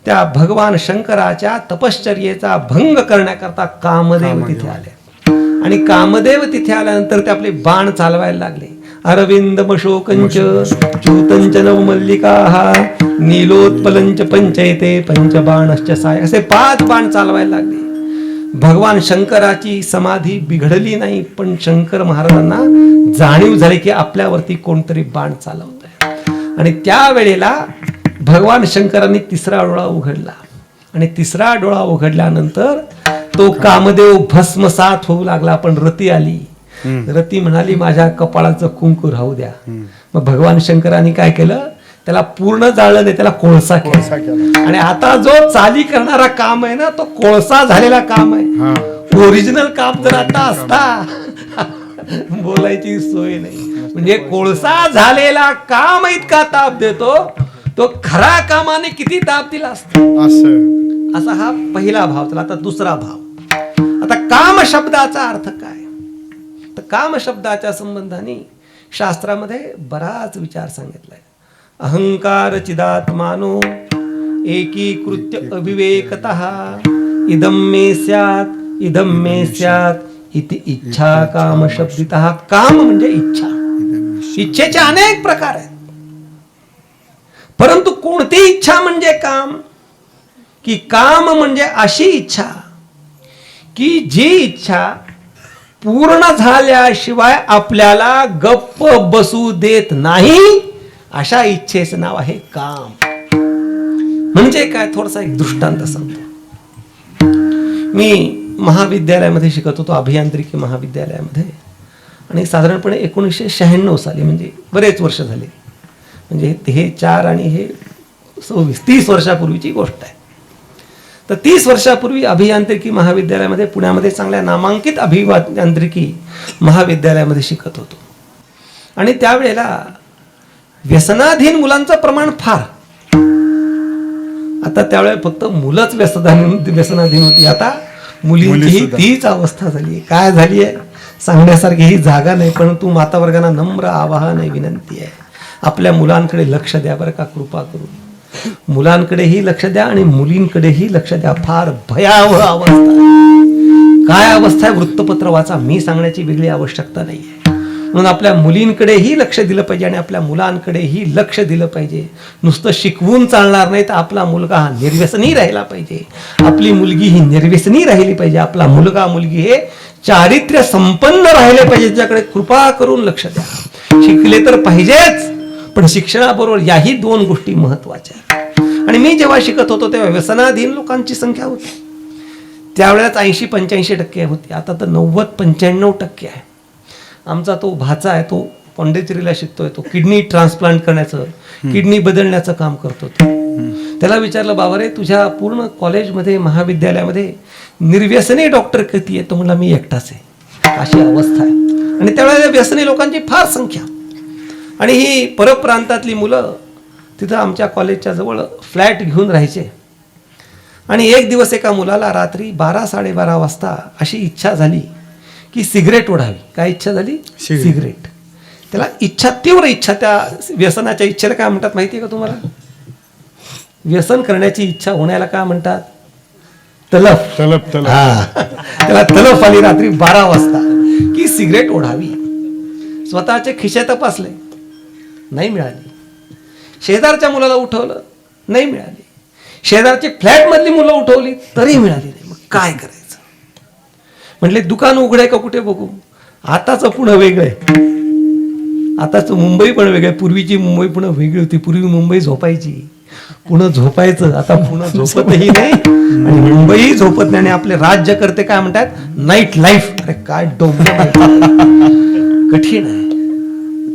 S2: त्या भगवान शंकराच्या तपश्चर्येचा भंग करण्याकरता कामदेव तिथे आले. आणि कामदेव तिथे आल्यानंतर ते आपले बाण चालवायला लागले. अरविंदमशोकंच च्युतंच नवमल्लिकाः नीलोत्पलंच पंचैते पंचबाणश्च साय, असे 5 बाण चालवायला लागले. भगवान शंकराची समाधी बिघडली नाही, पण शंकर महाराजांना जाणीव झाली की आपल्यावरती कोणतरी बाण चालवत आहे. आणि त्यावेळेला भगवान शंकरांनी 3रा डोळा उघडला. आणि 3रा डोळा उघडल्यानंतर तो कामदेव भस्मसात होऊ लागला. पण रती आली. रती म्हणाली माझ्या कपाळाचं कुंकू राहू द्या. मग भगवान शंकरांनी काय केलं, त्याला पूर्ण जाळलं नाही, त्याला कोळसा केला. आणि आता जो चाली करणारा काम आहे ना, तो कोळसा झालेला काम आहे. ओरिजिनल काम जर आता असता बोलायची सोय नाही. म्हणजे कोळसा झालेला काम इतका ताप देतो, तो खरा कामाने किती ताप दिला असता. असा हा पहिला भाव. चला आता 2रा भाव. आता काम शब्दाचा अर्थ काय, तर काम शब्दाच्या संबंधाने शास्त्रामध्ये बराच विचार सांगितलाय. अहंकार चिदात्मानो एकीकृत्य अविवेकतः इदम मे स्यात् इति इच्छा काम शब्दितः. काम म्हणजे इच्छा. इच्छेचे अनेक प्रकार आहेत. परंतु कोणती इच्छा म्हणजे काम, की काम म्हणजे अशी इच्छा की जी इच्छा पूर्ण झाल्याशिवाय आपल्याला गप्प बसू देत नाही, अशा इच्छेचं नाव आहे काम. म्हणजे काय, थोडासा एक दृष्टांत सांगतो. मी महाविद्यालयामध्ये शिकत होतो, अभियांत्रिकी महाविद्यालयामध्ये. आणि साधारणपणे 1996 साली, म्हणजे बरेच वर्ष झाले, म्हणजे हे 4 आणि हे 26, 30 वर्षापूर्वीची गोष्ट आहे. तर 30 वर्षापूर्वी अभियांत्रिकी महाविद्यालयामध्ये, पुण्यामध्ये चांगल्या नामांकित अभियांत्रिकी महाविद्यालयामध्ये शिकत होतो. आणि त्यावेळेला व्यसनाधीन मुलांचं प्रमाण फार. आता त्यावेळेला फक्त मुलंच व्यसनाधीन होती. आता मुलींचीही तीच अवस्था झाली. काय झाली आहे सांगण्यासारखी ही जागा नाही, परंतु मातावर्गांना नम्र आवाहन आहे, विनंती आहे, आपल्या मुलांकडे लक्ष द्या बरं का, कृपा करून. मुलांकडेही लक्ष द्या आणि मुलींकडेही लक्ष द्या. फार भयावह अवस्था आहे. काय अवस्था आहे वृत्तपत्र वाचा, मी सांगण्याची वेगळी आवश्यकता नाही आहे. म्हणून आपल्या मुलींकडेही लक्ष दिलं पाहिजे आणि आपल्या मुलांकडेही लक्ष दिलं पाहिजे. नुसतं शिकवून चालणार नाही, तर आपला मुलगा हा निर्व्यसनी राहिला पाहिजे, आपली मुलगी ही निर्व्यसनी राहिली पाहिजे, आपला मुलगा मुलगी हे चारित्र्य संपन्न राहिले पाहिजे. त्याच्याकडे कृपा करून लक्ष द्या. शिकले तर पाहिजेच, पण शिक्षणाबरोबर याही 2 गोष्टी महत्वाच्या. आणि मी जेव्हा शिकत होतो तेव्हा व्यसनाधीन लोकांची संख्या होती त्यावेळेस 80-85% होती. आता तर 90-95% आहे. आमचा तो भाचा आहे, तो पॉंडिचेरीला शिकतोय, तो किडनी ट्रान्सप्लांट करण्याचं, किडनी बदलण्याचं काम करतो. त्याला विचारलं, बाबा रे तुझ्या पूर्ण कॉलेजमध्ये महाविद्यालयामध्ये निर्व्यसनी डॉक्टर किती आहे? तो म्हणला मी एकटाच आहे. अशी अवस्था आहे. आणि त्यावेळेला व्यसनी लोकांची फार संख्या. आणि ही परप्रांतातली मुलं तिथं आमच्या कॉलेजच्या जवळ फ्लॅट घेऊन राहायचे. आणि एक दिवस एका मुलाला रात्री 12-12:30 वाजता अशी इच्छा झाली की सिगरेट ओढावी. काय इच्छा झाली? सिगरेट. त्याला इच्छा, तीव्र इच्छा. त्या व्यसनाच्या इच्छेला काय म्हणतात माहिती आहे का तुम्हाला? व्यसन करण्याची इच्छा होण्याला काय म्हणतात? तलफ. त्याला तलफ आली रात्री 12 वाजता की सिगरेट ओढावी. स्वतःचे खिसे तपासले, नाही मिळाली. शेजारच्या मुलाला उठवलं, नाही मिळाली. शेजारची फ्लॅट मधली मुलं उठवली, तरी मिळाली नाही. मग काय करायचं? म्हटले दुकान उघडे का कुठे बघू. आताच पुणे वेगळं आहे, आताच मुंबई पण वेगळं आहे. पूर्वीची मुंबई पुणे वेगळी होती. पूर्वी मुंबई झोपायची, पुणे झोपायचं. आता पुणे झोपतही नाही आणि मुंबई झोपत नाही. आणि आपले राज्यकर्ते काय म्हणतात? Night life. अरे काय डोंगर कठीण आहे.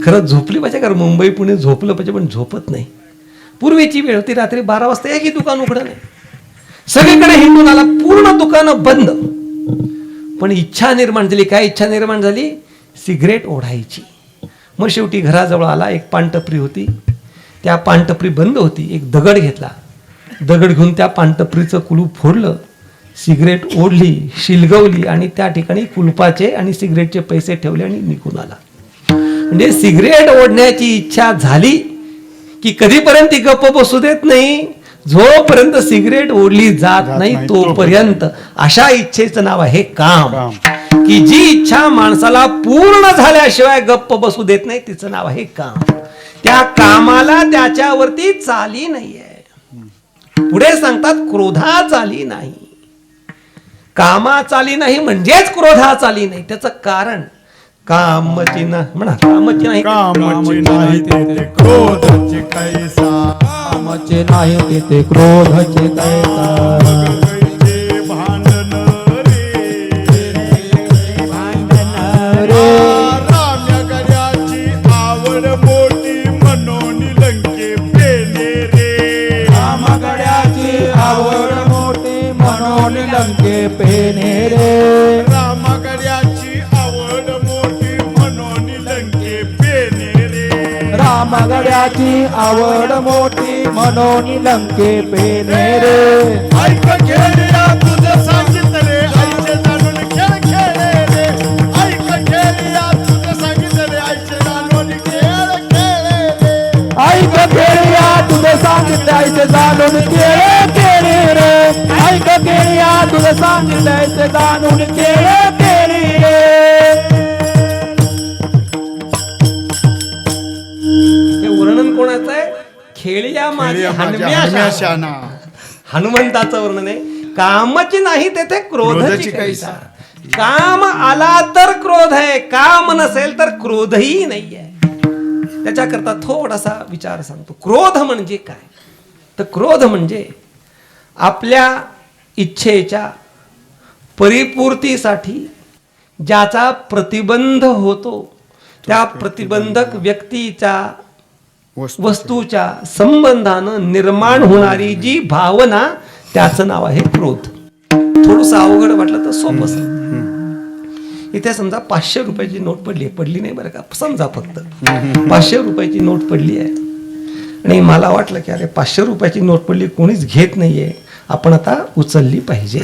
S2: खरंच झोपली पाहिजे, कारण मुंबई पुणे झोपलं पाहिजे, पण झोपत नाही. पूर्वीची वेळ होती, रात्री 12 वाजता एकही दुकान उघडं नाही, सगळीकडे हिंडून आला, पूर्ण दुकानं बंद. पण इच्छा निर्माण झाली. काय इच्छा निर्माण झाली? सिगरेट ओढायची. मग शेवटी घराजवळ आला, एक पानटपरी होती, त्या पानटपरी बंद होती. एक दगड घेतला, दगड घेऊन त्या पानटपरीचं कुलूप फोडलं, सिगरेट ओढली, शिलगवली आणि त्या ठिकाणी कुलपाचे आणि सिगरेटचे पैसे ठेवले आणि निघून आला. म्हणजे सिगरेट ओढण्याची इच्छा झाली की कधीपर्यंत ती गप्प बसू देत नाही, जोपर्यंत सिगरेट ओढली जात नाही तोपर्यंत. अशा इच्छेचं नाव आहे काम. की जी इच्छा माणसाला पूर्ण झाल्याशिवाय गप्प बसू देत नाही, तिचं नाव आहे काम. त्या कामाला त्याच्यावरती चाली नाहीये. पुढे सांगतात क्रोधा चाली नाही. कामा चाली नाही म्हणजेच क्रोधा चाली नाही. त्याचं कारण कामची ना म्हणा, कामची नाही,
S3: कामची नाही तेथे क्रोधची कैसा,
S1: कामचे नाही तेथे क्रोधचे कैसा.
S3: कैचे भांडण रे, राम्या गड्याची आवड मोठी म्हणून लंके पेले रे.
S1: रामगड्याची आवड मोठी म्हणून लंके पेने रे.
S3: रामगड्याची आवड मोठी म्हणून लंके पेले रे.
S1: रामगड्याची आवड मोठी म्हणून लंके पेने रे.
S3: ऐक खेळया तुझं सांगितलं रे, आईचे जाणून खेळ खेळे रे. ऐक खेळया तुझं सांगितलं रे, आईचे जाणून खेळ खेळे रे.
S1: ऐक खेळया तुझं सांगितलं जाणून खेळ केले रे. ऐक खेळया तुझं सांगितलं जाणून खेळ केले रे.
S2: हे वर्णन कोणाचं आहे? खेळया माझी
S3: खेळया माझ्या
S2: हनुम्या
S3: हनुम्या
S2: शाना.
S3: शाना.
S2: हनुमंताचं वर्णन आहे. कामची नाही तेथे क्रोधची
S3: क्रोधची
S2: कैसा.
S3: कैसा.
S2: काम आला तर क्रोध आहे, काम नसेल तर क्रोधही नाहीये. त्याच्याकरता थोडासा विचार सांगतो. क्रोध म्हणजे काय? तर क्रोध म्हणजे आपल्या इच्छेच्या परिपूर्तीसाठी ज्याचा प्रतिबंध होतो, त्या प्रतिबंधक व्यक्तीच्या वस्तूच्या संबंधानं निर्माण होणारी जी भावना, त्याचं नाव आहे क्रोध. थोडंसं अवघड वाटलं तर सोपं. इथे समजा 500 रुपयाची नोट पडली नाही बरं का, समजा फक्त 500 रुपयाची नोट पडली आहे आणि मला वाटलं की अरे 500 रुपयाची नोट पडली, कोणीच घेत नाहीये, आपण आता उचलली पाहिजे.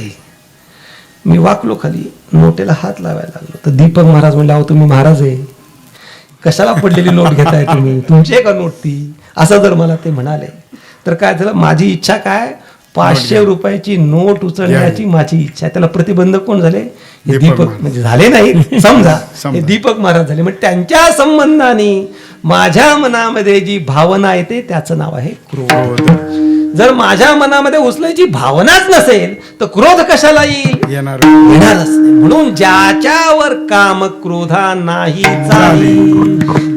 S2: मी वाकलो खाली, नोटेला हात लावायला लागलो तर दीपक महाराज म्हणले, अहो तुम्ही महाराज आहे, कशाला पडलेली नोट घेताय तुम्ही, तुमची आहे का नोट ती, असं जर मला ते म्हणाले तर काय झालं, माझी इच्छा काय, 500 रुपयाची नोट उचलण्याची माझी इच्छा. त्याला प्रतिबंधक कोण झाले? हे दीपक म्हणजे झाले नाही समजा, हे दीपक महाराज झाले. म्हणजे त्यांच्या संबंधाने माझ्या मनामध्ये जी भावना येते त्याचं नाव आहे क्रोध. जर माझ्या मनामध्ये उचलायची भावनाच नसेल तर क्रोध कशाला येईल? येणारच नाही. म्हणून ज्याच्यावर काम क्रोधा नाही चाली,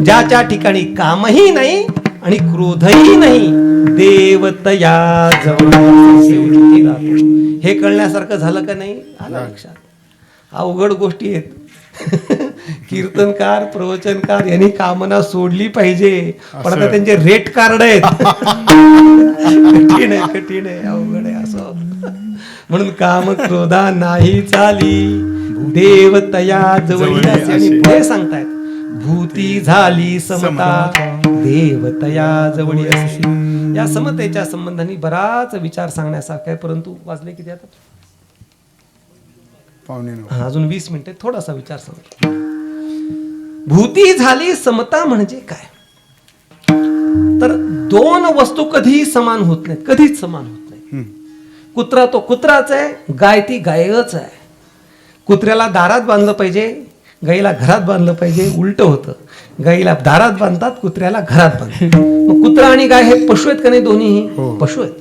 S2: ज्याच्या ठिकाणी कामही नाही आणि क्रोधही नाही, देवतया जवळ राहतो. हे कळण्यासारखं झालं का नाही? आलं लक्षात? अवघड गोष्टी आहेत. कीर्तनकार प्रवचनकार यांनी कामना सोडली पाहिजे, पण आता त्यांचे रेट कार्ड आहेत. कठीण आहे, अवघड आहे असं. म्हणून काम क्रोधा नाही चाली, देवतया जवळ. आणि पुढे सांगतायत, भूती झाली समता, देवतया जवळी असे. या समतेच्या संबंधाने बराच विचार सांगण्यासारखा आहे, परंतु वाजले किती आता? अजून 20 मिनिटे, थोडासा विचार सांगतो. भूती झाली समता म्हणजे काय? तर दोन वस्तू कधीही समान होत नाहीत, कधीच समान होत नाही. कुत्रा तो कुत्राच आहे, गाय ती गायच आहे. कुत्र्याला दारात बांधलं पाहिजे, गाईला घरात बांधलं पाहिजे, उलट होतं. गाईला दारात बांधतात, कुत्र्याला घरात बांधतात. मग कुत्रा आणि गाय हे पशु आहेत का नाही? दोन्ही पशु आहेत.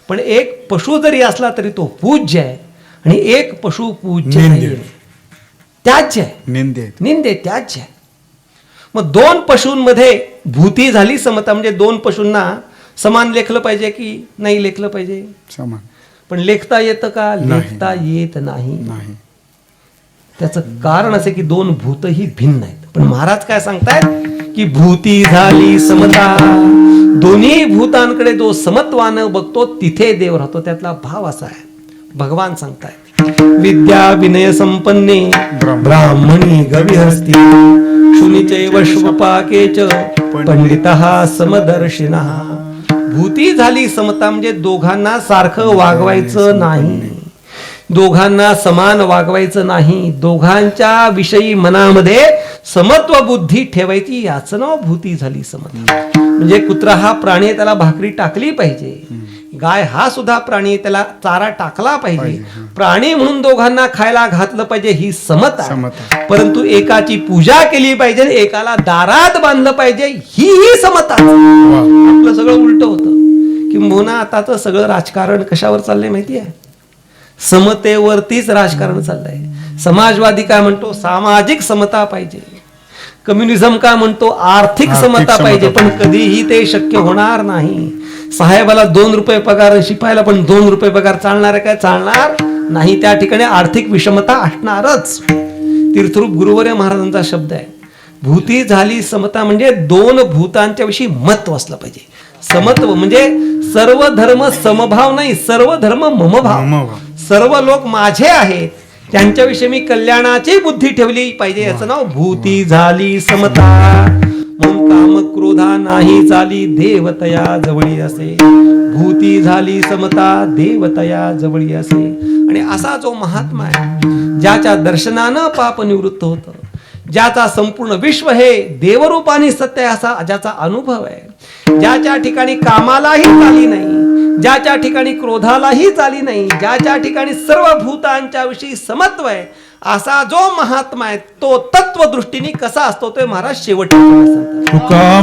S2: पण एक पशु जरी असला तरी तो पूज्य आहे आणि एक पशु पूज्य नाही, त्याज्य आहे, निंदे त्याज्य आहे. मग दोन पशूंमध्ये भूती झाली समता म्हणजे दोन पशूंना समान लेखलं पाहिजे की नाही लेखलं पाहिजे? समान. पण लेखता येतं का? लेखता येत नाही. त्याचं कारण असे की दोन भूत ही भिन्न आहेत. पण महाराज काय सांगतायत की भूती झाली समता, दोन्ही भूतांकडे जो समत्वानं बघतो तिथे देव राहतो. त्यातला भाव असा आहे. भगवान सांगतायत विद्या विनय संपन्ने ब्राह्मणी गविहस्ती शुनिचैव शुभपाकेच पंडितः समदर्शिनः. भूती झाली समता म्हणजे दोघांना सारखं वागवायचं नाही, दोघांना समान वागवायचं नाही, दोघांच्या विषयी मनामध्ये समत्व बुद्धी ठेवायची. याचं नाव भूती झाली समता. म्हणजे कुत्रा हा प्राणी आहे, त्याला भाकरी टाकली पाहिजे. गाय हा सुद्धा प्राणी आहे, त्याला चारा टाकला पाहिजे. प्राणी म्हणून दोघांना खायला घातलं पाहिजे, ही समता आहे. परंतु एकाची पूजा केली पाहिजे, एकाला दारात बांधलं पाहिजे, ही समता. आपलं सगळं उलट होतं. किंबहुना आताचं सगळं राजकारण कशावर चाललंय माहिती आहे? समतेवरतीच राजकारण चाललंय. समाजवादी काय म्हणतो? सामाजिक समता पाहिजे. कम्युनिझम काय म्हणतो? आर्थिक समता पाहिजे. पण कधीही ते शक्य होणार नाही. साहेबाला 2 रुपये पगार, शिपायाला पण 2 रुपये पगार चालणार आहे काय? चालणार नाही. त्या ठिकाणी आर्थिक विषमता असणारच. तीर्थरूप गुरुवर्य महाराजांचा शब्द आहे, भूती झाली समता म्हणजे दोन भूतांच्या विषयी मत असलं पाहिजे. समत्व म्हणजे सर्व धर्म समभाव नाही, सर्व धर्म ममभाव. सर्व लोक माझे आहेत, त्यांच्याविषयी मी कल्याणाची बुद्धी ठेवली पाहिजे. याचं नाव भूती झाली समता. म्हणून काम क्रोधा नाही चाली, देवतया जवळी असे. भूती झाली समता, देवतया जवळी असे. आणि असा जो महात्मा आहे, ज्याच्या दर्शनानं पाप निवृत्त होतं, ज्याचा संपूर्ण विश्व हे देवरूपाने सत्य आहे, असा ज्याचा अनुभव आहे, ज्याच्या ठिकाणी कामालाही चाली नाही, ज्याच्या ठिकाणी क्रोधालाही चाली नाही, ज्याच्या ठिकाणी सर्व भूतांच्या विषयी समत्व आहे, असा जो महात्मा आहे तो तत्वदृष्टीने कसा असतो ते महाराज शेवटी सांगतात.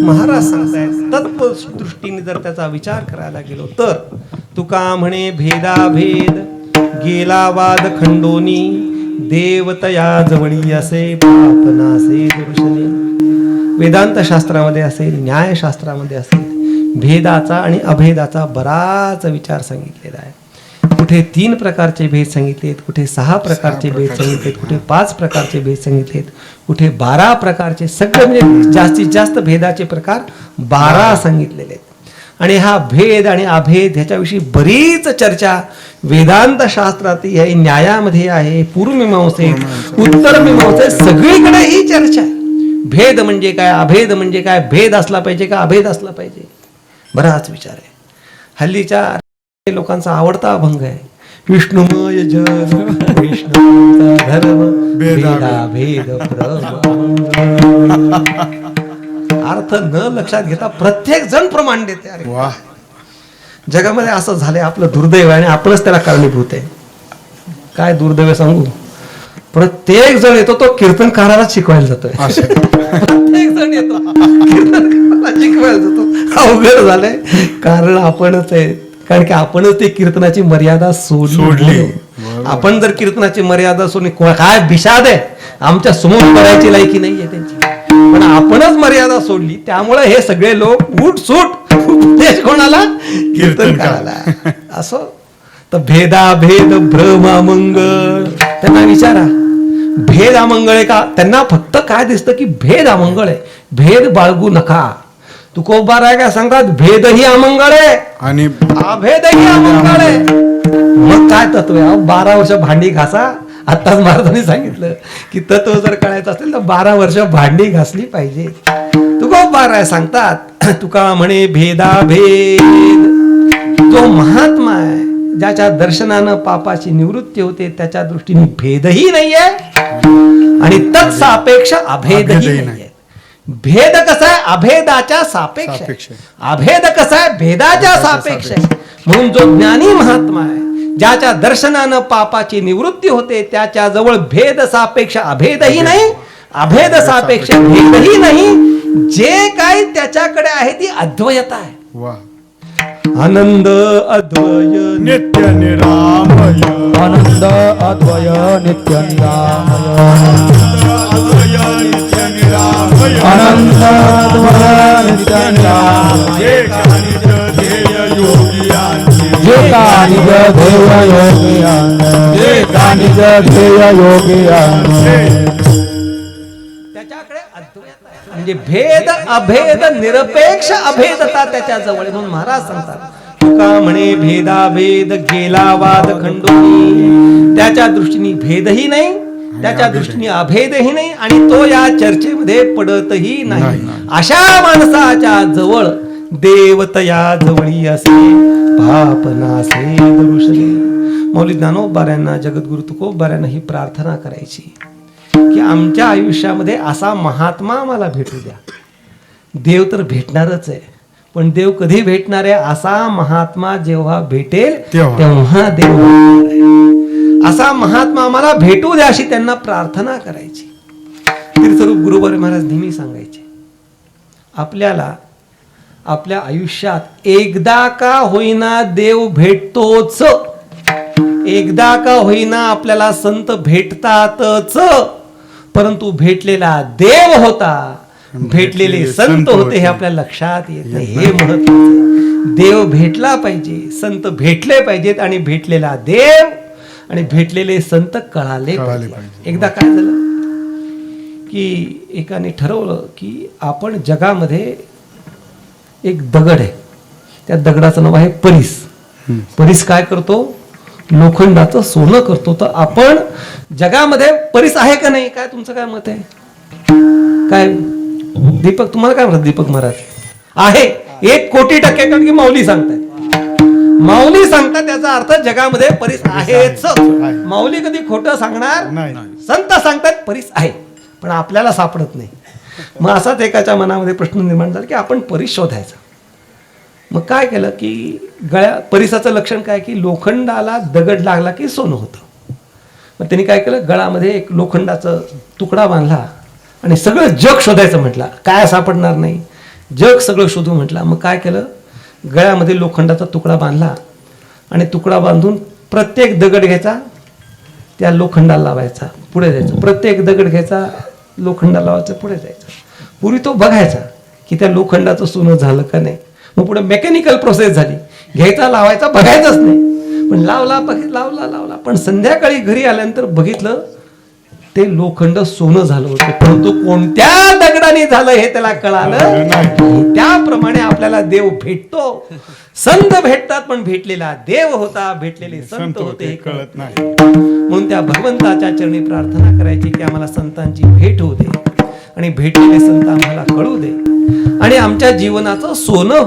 S2: महाराज सांगतायत तत्वदृष्टीने जर त्याचा विचार करायला गेलो तर तुका म्हणे भेदाभेद गेला वाद खंडोनी, देवतया जवळी असे पापनासे दर्शने. वेदांत शास्त्रामध्ये असेल, न्यायशास्त्रामध्ये असेल, भेदाचा आणि अभेदाचा बराच विचार सांगितलेला आहे. कुठे 3 प्रकारचे भेद सांगितलेत, कुठे 6 प्रकारचे भेद सांगितलेत, कुठे 5 प्रकारचे भेद सांगितलेत, कुठे 12 प्रकारचे. सगळे म्हणजे जास्तीत जास्त भेदाचे प्रकार 12 सांगितलेले आहेत. आणि हा भेद आणि अभेद ह्याच्याविषयी बरीच चर्चा वेदांत शास्त्रात आहे, न्यायामध्ये आहे, पूर्वमीमांसेत, उत्तरमीमांसेत, सगळीकडे ही चर्चा आहे. भेद म्हणजे काय, अभेद म्हणजे काय, भेद असला पाहिजे का अभेद असला पाहिजे, बराच विचार आहे. हल्लीच्या लोकांचा आवडता अभंग आहे, विष्णुमय जग विष्णूचा धर्म
S3: भेदा
S2: भेद भ्रम. अर्थ न लक्षात घेता प्रत्येक जण प्रमाण देते. अरे
S3: वा
S2: जगामध्ये असं झालंय, आपलं दुर्दैव आहे आणि आपणच त्याला कारणीभूत आहे. काय दुर्दैव आहे सांगू? प्रत्येक जण येतो तो कीर्तनकाराला शिकवायला जातोय. प्रत्येक जण येतो कीर्तनकाराला शिकवायला जातो. अवघड झालंय, कारण आपणच आहे. कारण की आपणच ते कीर्तनाची मर्यादा सोडली. आपण जर कीर्तनाची मर्यादा सोडली, काय विषाद आहे, आमच्या समोर करायची लायकी नाहीये त्यांची, पण आपणच मर्यादा सोडली. त्यामुळे हे सगळे लोक उठ सूट उपदेश कोणाला? कीर्तनकाराला. असं तर भेद भ्रम अमंगळ. त्यांना विचारा भेद अमंगळ आहे का? त्यांना फक्त काय दिसतं की भेद अमंगळ आहे, भेद बाळगू नका. तुकोबा राय काय सांगतात? भेदही अमंगळ आहे
S3: आणि
S2: अभेदही अमंगळ आहे. मग काय तत्व आहे? 12 वर्ष भांडी घासा. आताच महाराजांनी सांगितलं की तत्व जर कळायचं असेल तर 12 वर्ष भांडी घासली पाहिजे. तुकोबा राय सांगतात, तुका म्हणे भेदा भेद. जो महात्मा आहे, ज्याच्या दर्शनानं पापाची निवृत्ती होते, त्याच्या दृष्टीने भेदही नाहीये आणि तत्सापेक्ष अभेदही नाहीये. भेद कसा आहे? अभेदाच्या सापेक्ष आहे. अभेद कसा आहे? भेदाच्या सापेक्ष आहे. म्हणून जो ज्ञानी महात्मा आहे, ज्याच्या दर्शनानं पापाची निवृत्ती होते, त्याच्या जवळ भेद सापेक्ष अभेदही नाही, अभेद सापेक्ष भेदही नाही. जे काही त्याच्याकडे आहे ती अद्वैतता आहे.
S3: वा
S2: आनंद अद्वय
S3: नित्य निरामय
S1: आनंद अद्वय नित्य निरामय.
S3: नित्य निरामय
S1: आनंद अद्वय नित्य निरामय.
S3: जे निज ध्येय योगियांचे
S1: जे का निज ध्येय योगियान, जे का निज ध्येय योगियान.
S2: त्याच्याकडे अद्वैत आहे. म्हणजे भेद अभेद निरपेक्ष अभेदता त्याच्या जवळ आहे. म्हणून महाराज सांगतात, तुका म्हणे भेदाभेद गेला वाद खंडोनी. त्याच्या दृष्टीने भेदही नाही, त्याच्या दृष्टीने अभेदही नाही आणि तो या चर्चेमध्ये पडतही नाही. अशा माणसाच्या जवळ देवतया जवळी असे पाप नासे दरुषले. मौली ज्ञानोबाऱ्यांना, जगद्गुरु तुकोबाऱ्यांना ही प्रार्थना करायची की आमच्या आयुष्यामध्ये असा महात्मा आम्हाला भेटू द्या. देव तर भेटणारच आहे, पण देव कधी भेटणार आहे? असा महात्मा जेव्हा भेटेल तेव्हा देव भेटणार आहे. असा महात्मा आम्हाला भेटू द्या अशी त्यांना प्रार्थना करायची. तीर्थरूप गुरुबारी महाराज नेहमी सांगायचे, आपल्याला आपल्या आयुष्यात एकदा का होईना देव भेटतोच, एकदा का होईना आपल्याला संत भेटतातच, परंतु भेटलेला देव होता, भेटलेले संत होते हे आपल्या लक्षात येत नाही. हे महत्वाचं. देव भेटला पाहिजे, संत भेटले पाहिजेत आणि भेटलेला देव आणि भेटलेले संत कळाले पाहिजे. एकदा काय झालं की एकाने ठरवलं की आपण जगामध्ये एक दगड आहे, त्या दगडाचं नाव आहे परीस. परीस काय करतो? लोखंडाचं सोनं करतो. तर आपण जगामध्ये परीस आहे का नाही? काय तुमचं काय मत आहे? काय दीपक, तुम्हाला काय म्हणतात दीपक महाराज? आहे 1,00,00,000% कारण की माऊली सांगतात. माऊली सांगतात त्याचा अर्थ जगामध्ये परीस आहेच. माऊली कधी खोटं सांगणार
S3: नाही.
S2: संत सांगतात परीस आहे, पण आपल्याला सापडत नाही. मग असाच एकाच्या मनामध्ये प्रश्न निर्माण झाला की आपण परीस शोधायचा. मग काय केलं की परीसाचं लक्षण काय की लोखंडाला दगड लागला की सोनं होतं. मग त्यांनी काय केलं, गळामध्ये एक लोखंडाचा तुकडा बांधला आणि सगळं जग शोधायचं म्हटलं. काय सापडणार नाही, जग सगळं शोधू म्हटलं. मग काय केलं, गळ्यामध्ये लोखंडाचा तुकडा बांधला आणि तुकडा बांधून प्रत्येक दगड घ्यायचा, त्या लोखंडाला लावायचा, पुढे जायचं. प्रत्येक दगड घ्यायचा, लोखंडाला लावायचं, पुढे जायचं. पूर्वी तो बघायचा की त्या लोखंडाचं सोनं झालं का नाही. मग पुढे मेकॅनिकल प्रोसेस झाली, घ्यायचा लावायचा, बघायचंच नाही. पण लावला लावला, पण संध्याकाळी घरी आल्यानंतर बघितलं ते लोखंड सोनं झालं होतं, परंतु कोणत्या दगडाने झालं हे त्याला कळालं नाही. त्याप्रमाणे आपल्याला देव भेटतो, संत भेटतात, पण भेटलेला देव होता, भेटलेले संत होते हे कळत नाही. म्हणून त्या भगवंताच्या चरणी प्रार्थना करायची की आम्हाला संतांची भेट होऊ दे आणि भेटलेले संत आम्हाला कळू दे आणि आमच्या जीवनाचं सोनं